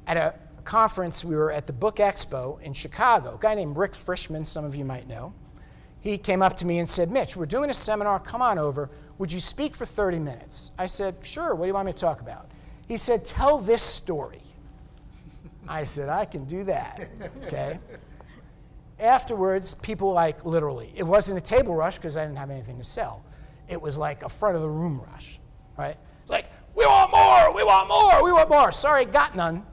a conference. We were at the Book Expo in Chicago. A guy named Rick Frischman, some of you might know. He came up to me and said, Mitch, we're doing a seminar. Come on over. Would you speak for 30 minutes? I said, sure. What do you want me to talk about? He said, tell this story. I said, I can do that. Okay. Afterwards, people literally, it wasn't a table rush because I didn't have anything to sell. It was like a front of the room rush, right? It's like, we want more, we want more, we want more. Sorry, got none.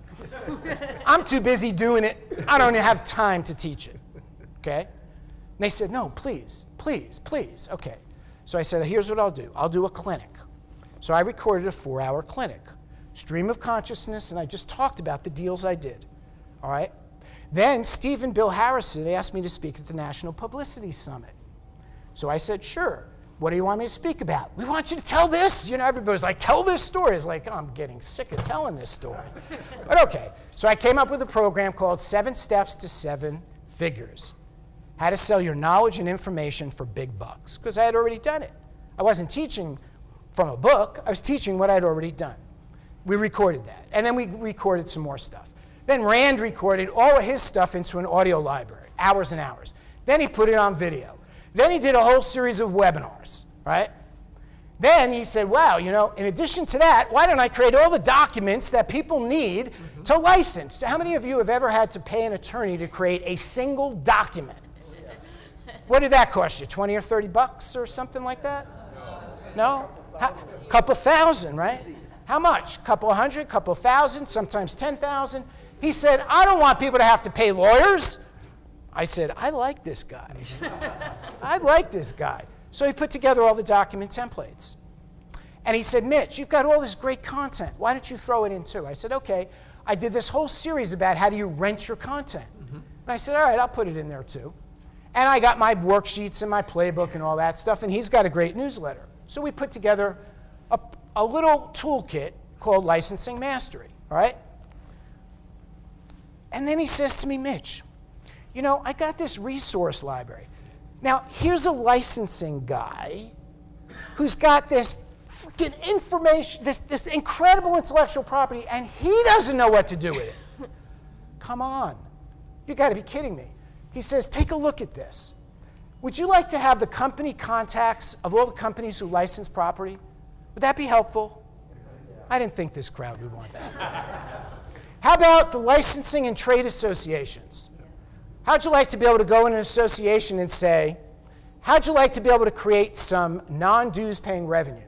I'm too busy doing it. I don't even have time to teach it, okay? And they said, no, please, please, please. Okay. So I said, here's what I'll do. I'll do a clinic. So I recorded a 4-hour clinic, stream of consciousness, and I just talked about the deals I did, all right? Then Steve and Bill Harrison asked me to speak at the National Publicity Summit. So I said, sure. What do you want me to speak about? We want you to tell this. Everybody's like, tell this story. It's like, oh, I'm getting sick of telling this story. But okay. So I came up with a program called 7 Steps to 7 Figures. How to sell your knowledge and information for big bucks. Because I had already done it. I wasn't teaching from a book. I was teaching what I'd already done. We recorded that. And then we recorded some more stuff. Then Rand recorded all of his stuff into an audio library, hours and hours. Then he put it on video. Then he did a whole series of webinars, right? Then he said, wow, you know, in addition to that, why don't I create all the documents that people need to license? How many of you have ever had to pay an attorney to create a single document? What did that cost you, 20 or 30 bucks or something like that? No? Couple thousand, right? How much? Couple hundred, couple thousand, sometimes 10,000. He said, I don't want people to have to pay lawyers. I said, I like this guy. I like this guy. So he put together all the document templates. And he said, Mitch, you've got all this great content. Why don't you throw it in too? I said, okay. I did this whole series about how do you rent your content. And I said, all right, I'll put it in there too. And I got my worksheets and my playbook and all that stuff, and he's got a great newsletter. So we put together a little toolkit called Licensing Mastery, all right? And then he says to me, Mitch, you know, I got this resource library. Now, here's a licensing guy who's got this freaking information, this incredible intellectual property, and he doesn't know what to do with it. Come on. You got to be kidding me. He says, take a look at this. Would you like to have the company contacts of all the companies who license property? Would that be helpful? I didn't think this crowd would want that. How about the licensing and trade associations? How'd you like to be able to go in an association and say, how'd you like to be able to create some non-dues paying revenue?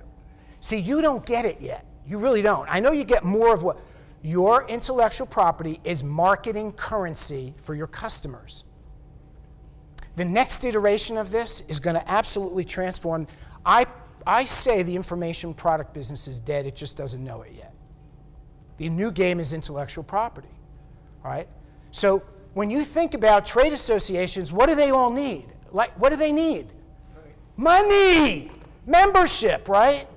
See, you don't get it yet. You really don't. I know you get more of what your intellectual property is marketing currency for your customers. The next iteration of this is going to absolutely transform. I say the information product business is dead. It just doesn't know it yet. The new game is intellectual property. All right? So when you think about trade associations, what do they all need? Like, what do they need? Money! Membership, right?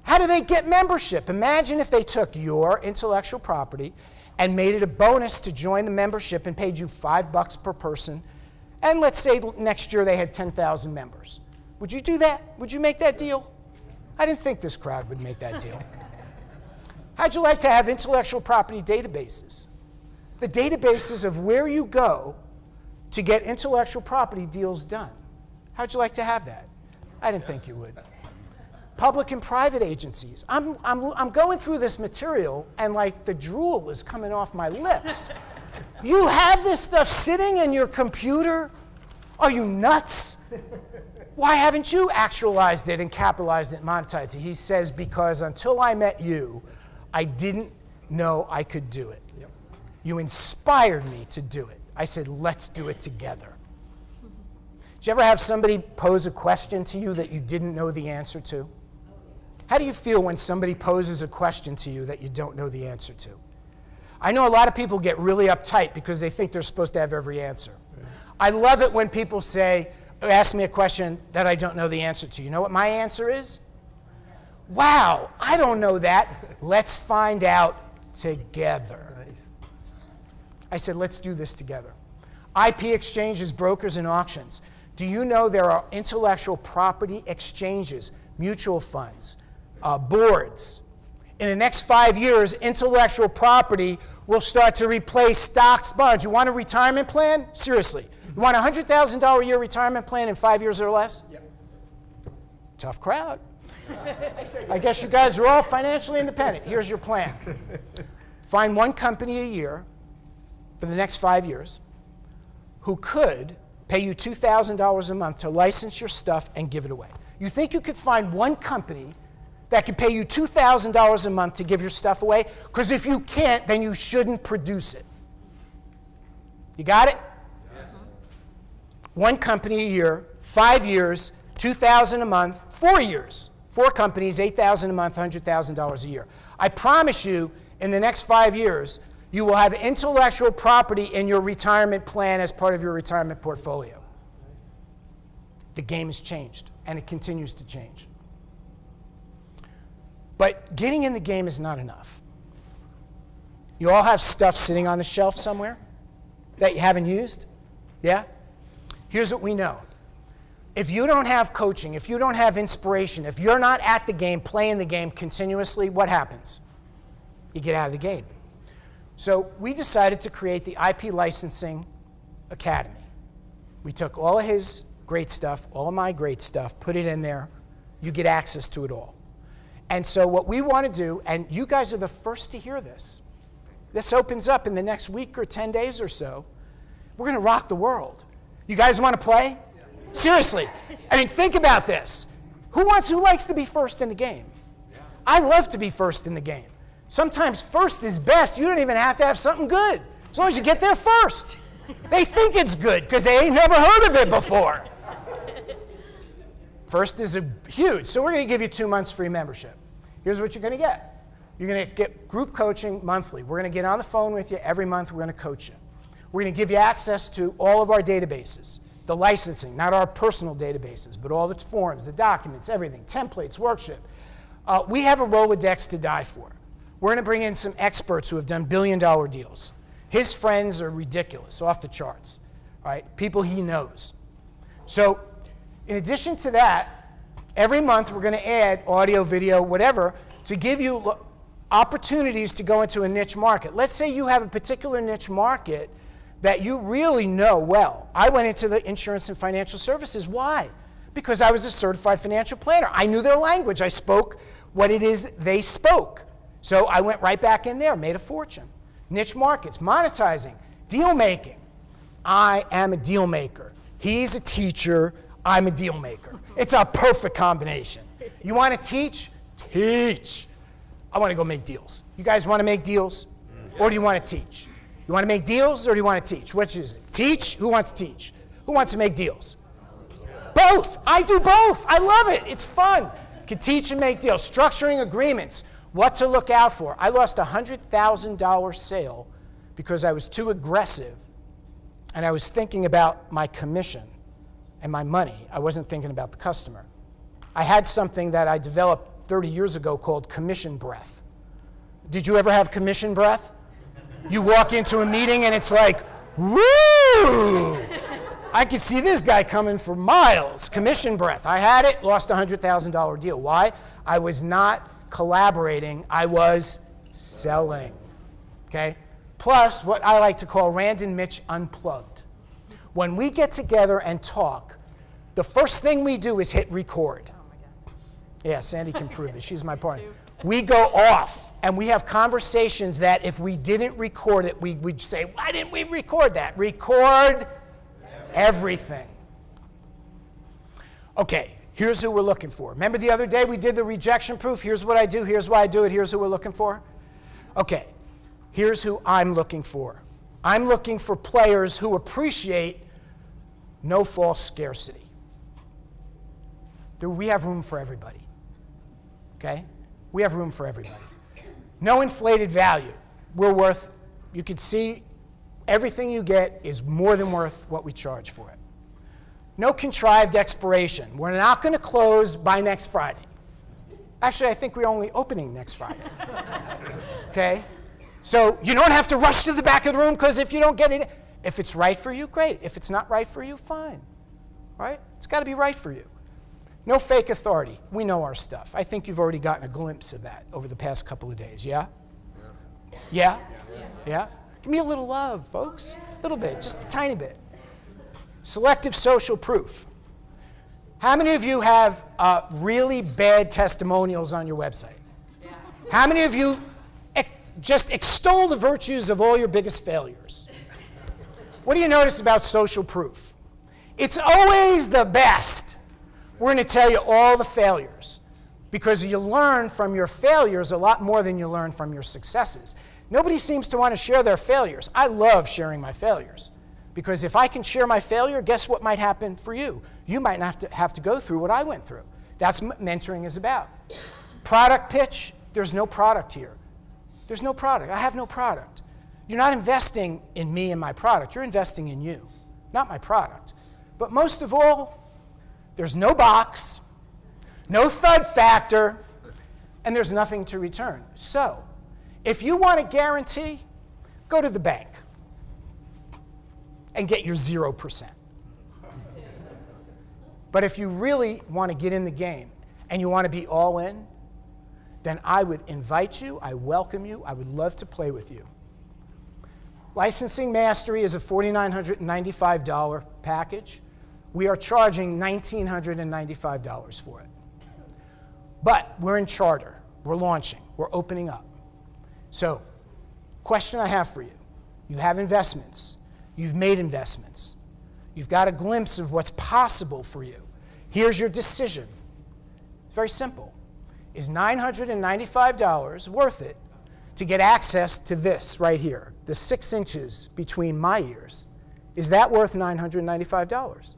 How do they get membership? Imagine if they took your intellectual property and made it a bonus to join the membership and paid you $5 per person. And let's say next year they had 10,000 members. Would you do that? Would you make that deal? I didn't think this crowd would make that deal. How'd you like to have intellectual property databases? The databases of where you go to get intellectual property deals done. How'd you like to have that? I didn't think you would. Public and private agencies. I'm going through this material and like the drool is coming off my lips. You have this stuff sitting in your computer? Are you nuts? Why haven't you actualized it and capitalized it and monetized it? He says, because until I met you, I didn't know I could do it. Yep. You inspired me to do it. I said, let's do it together. Did you ever have somebody pose a question to you that you didn't know the answer to? How do you feel when somebody poses a question to you that you don't know the answer to? I know a lot of people get really uptight because they think they're supposed to have every answer. I love it when people say, ask me a question that I don't know the answer to. You know what my answer is? Wow, I don't know that. Let's find out together. Nice. I said, let's do this together. IP exchanges, brokers, and auctions. Do you know there are intellectual property exchanges, mutual funds, boards? In the next 5 years, intellectual property will start to replace stocks, bonds. You want a retirement plan? Seriously. You want a $100,000 a year retirement plan in 5 years or less? Yep. Tough crowd. I guess you guys are all financially independent. Here's your plan. Find one company a year for the next 5 years who could pay you $2,000 a month to license your stuff and give it away. You think you could find one company that could pay you $2,000 a month to give your stuff away? Because if you can't, then you shouldn't produce it. You got it? Yes. One company a year, 5 years, $2,000 a month, 4 years. 4 companies, $8,000 a month, $100,000 a year. I promise you, in the next 5 years, you will have intellectual property in your retirement plan as part of your retirement portfolio. The game has changed, and it continues to change. But getting in the game is not enough. You all have stuff sitting on the shelf somewhere that you haven't used? Yeah? Here's what we know. If you don't have coaching, if you don't have inspiration, if you're not at the game, playing the game continuously, what happens? You get out of the game. So we decided to create the IP Licensing Academy. We took all of his great stuff, all of my great stuff, put it in there. You get access to it all. And so what we want to do, and you guys are the first to hear this. This opens up in the next week or 10 days or so. We're going to rock the world. You guys want to play? Seriously. I mean, think about this. Who likes to be first in the game? I love to be first in the game. Sometimes first is best. You don't even have to have something good. As long as you get there first. They think it's good because they ain't never heard of it before. First is huge. So we're going to give you 2 months free membership. Here's what you're going to get. You're going to get group coaching monthly. We're going to get on the phone with you every month. We're going to coach you. We're going to give you access to all of our databases, the licensing, not our personal databases, but all the forms, the documents, everything, templates, workshop. We have a Rolodex to die for. We're going to bring in some experts who have done billion-dollar deals. His friends are ridiculous, off the charts, right? People he knows. So in addition to that, every month we're going to add audio, video, whatever, to give you opportunities to go into a niche market. Let's say you have a particular niche market that you really know well. I went into the insurance and financial services. Why? Because I was a certified financial planner. I knew their language. I spoke what it is they spoke. So I went right back in there, made a fortune. Niche markets, monetizing, deal making. I am a deal maker. He's a teacher. I'm a deal maker. It's a perfect combination. You want to teach? Teach. I want to go make deals. You guys want to make deals? Or do you want to teach? You want to make deals or do you want to teach? Which is it? Teach? Who wants to teach? Who wants to make deals? Both. I do both. I love it. It's fun. Can teach and make deals. Structuring agreements. What to look out for. I lost a $100,000 sale because I was too aggressive and I was thinking about my commission and my money. I wasn't thinking about the customer. I had something that I developed 30 years ago called commission breath. Did you ever have commission breath? You walk into a meeting and it's like, woo! I could see this guy coming for miles. Commission breath. I had it, lost a $100,000 deal. Why? I was not collaborating, I was selling. Okay? Plus, what I like to call Rand and Mitch unplugged. When we get together and talk, the first thing we do is hit record. Oh my God. Yeah, Sandy can prove this. She's my partner. We go off and we have conversations that if we didn't record it, we'd say, why didn't we record that? Record everything. Okay, here's who we're looking for. Remember the other day we did the rejection proof? Here's what I do, here's why I do it, here's who we're looking for. Okay, here's who I'm looking for. I'm looking for players who appreciate no false scarcity. We have room for everybody. Okay? We have room for everybody. No inflated value. We're worth, you can see everything you get is more than worth what we charge for it. No contrived expiration. We're not going to close by next Friday. Actually, I think we're only opening next Friday. Okay? So you don't have to rush to the back of the room because if you don't get it, if it's right for you, great. If it's not right for you, fine. Right? It's got to be right for you. No fake authority. We know our stuff. I think you've already gotten a glimpse of that over the past couple of days. Yeah? Yeah? Yeah? Give me a little love, folks. A little bit, just a tiny bit. Selective social proof. How many of you have really bad testimonials on your website? Yeah. How many of you just extol the virtues of all your biggest failures? What do you notice about social proof? It's always the best. We're going to tell you all the failures because you learn from your failures a lot more than you learn from your successes. Nobody seems to want to share their failures. I love sharing my failures because if I can share my failure, guess what might happen for you? You might not have to go through what I went through. That's what mentoring is about. Product pitch, there's no product here. There's no product. I have no product. You're not investing in me and my product. You're investing in you, not my product. But most of all, there's no box, no thud factor, and there's nothing to return. So, if you want a guarantee, go to the bank and get your 0%. But if you really want to get in the game and you want to be all in, then I would invite you, I welcome you, I would love to play with you. Licensing Mastery is a $4,995 package. We are charging $1,995 for it. But we're in charter. We're launching. We're opening up. So, question I have for you. You have investments. You've made investments. You've got a glimpse of what's possible for you. Here's your decision. It's very simple. Is $995 worth it to get access to this right here, the 6 inches between my ears? Is that worth $995?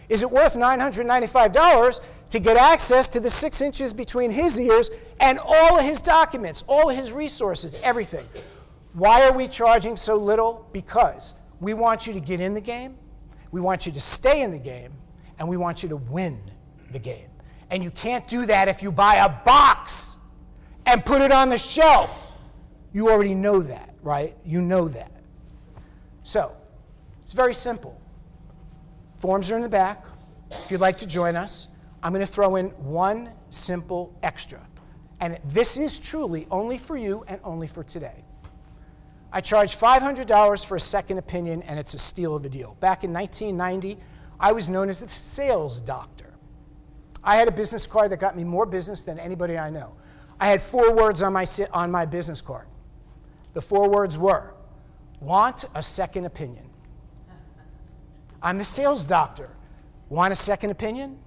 Is it worth $995 to get access to the 6 inches between his ears and all of his documents, all of his resources, everything? Why are we charging so little? Because we want you to get in the game, we want you to stay in the game, and we want you to win the game. And you can't do that if you buy a box and put it on the shelf. You already know that, right? You know that. So, it's very simple. Forms are in the back. If you'd like to join us, I'm going to throw in one simple extra. And this is truly only for you and only for today. I charge $500 for a second opinion, and it's a steal of a deal. Back in 1990, I was known as the sales doctor. I had a business card that got me more business than anybody I know. I had 4 words on my business card. The 4 words were, want a second opinion. I'm the sales doctor. Want a second opinion?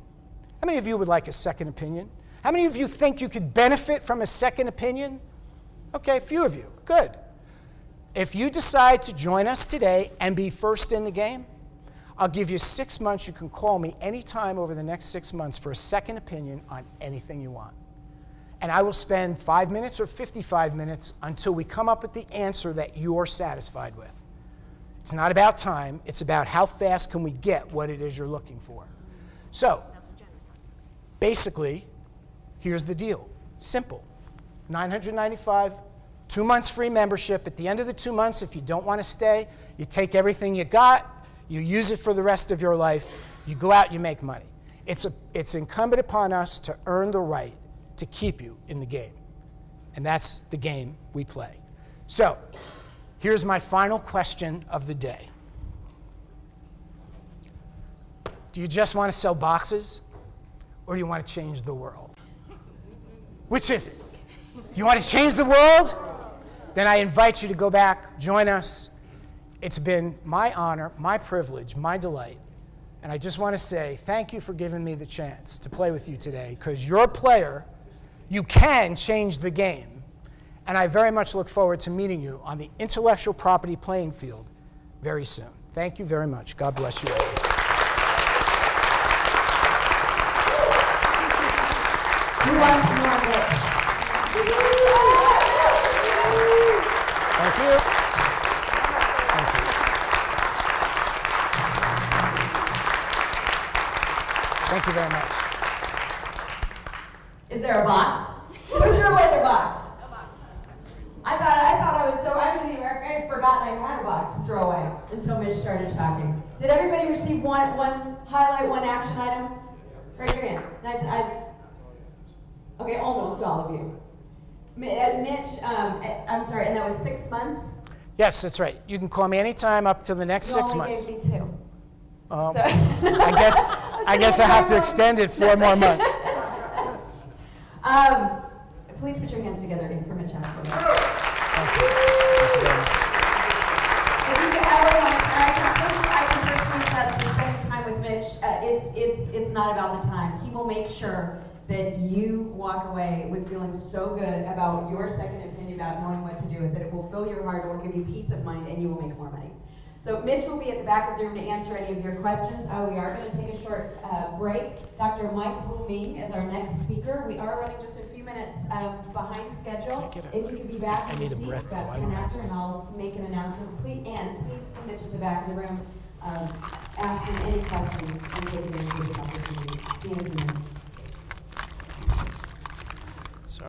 How many of you would like a second opinion? How many of you think you could benefit from a second opinion? Okay, a few of you. Good. If you decide to join us today and be first in the game, I'll give you 6 months. You can call me anytime over the next 6 months for a second opinion on anything you want. And I will spend 5 minutes or 55 minutes until we come up with the answer that you're satisfied with. It's not about time. It's about how fast can we get what it is you're looking for. So, basically, here's the deal. Simple. $995, 2 months free membership. At the end of the 2 months, if you don't want to stay, you take everything you got, you use it for the rest of your life, you go out, you make money. It's incumbent upon us to earn the right to keep you in the game. And that's the game we play. So, here's my final question of the day. Do you just want to sell boxes, or do you want to change the world? Which is it? You want to change the world? Then I invite you to go back, join us. It's been my honor, my privilege, my delight. And I just want to say thank you for giving me the chance to play with you today, because you're a player. You can change the game. And I very much look forward to meeting you on the intellectual property playing field very soon. Thank you very much. God bless you all. Who wants more Mitch? Thank you. Thank you. Thank you very much. Is there a box? Who threw away their box? I forgot I had a box to throw away until Mitch started talking. Did everybody receive one highlight, one action item? Raise your hands. Nice. Okay, almost all of you. Mitch, I'm sorry, and that was 6 months? Yes, that's right. You can call me anytime up to the next 6 months. You only gave me 2. I guess I have to extend it 4 more months. Please put your hands together again for Mitch Haslett. Thank you. Thank you very much. If you ever want to, I can personally attest to spending time with Mitch. It's not about the time. He will make sure that you walk away with feeling so good about your second opinion, about knowing what to do with it. It will fill your heart, it will give you peace of mind, and you will make more money. So Mitch will be at the back of the room to answer any of your questions. We are going to take a short break. Dr. Mike Wu Ming is our next speaker. We are running just a few minutes behind schedule. If you could be back in your seats about 2 and after, and I'll make an announcement. Please see Mitch at the back of the room, asking any questions and giving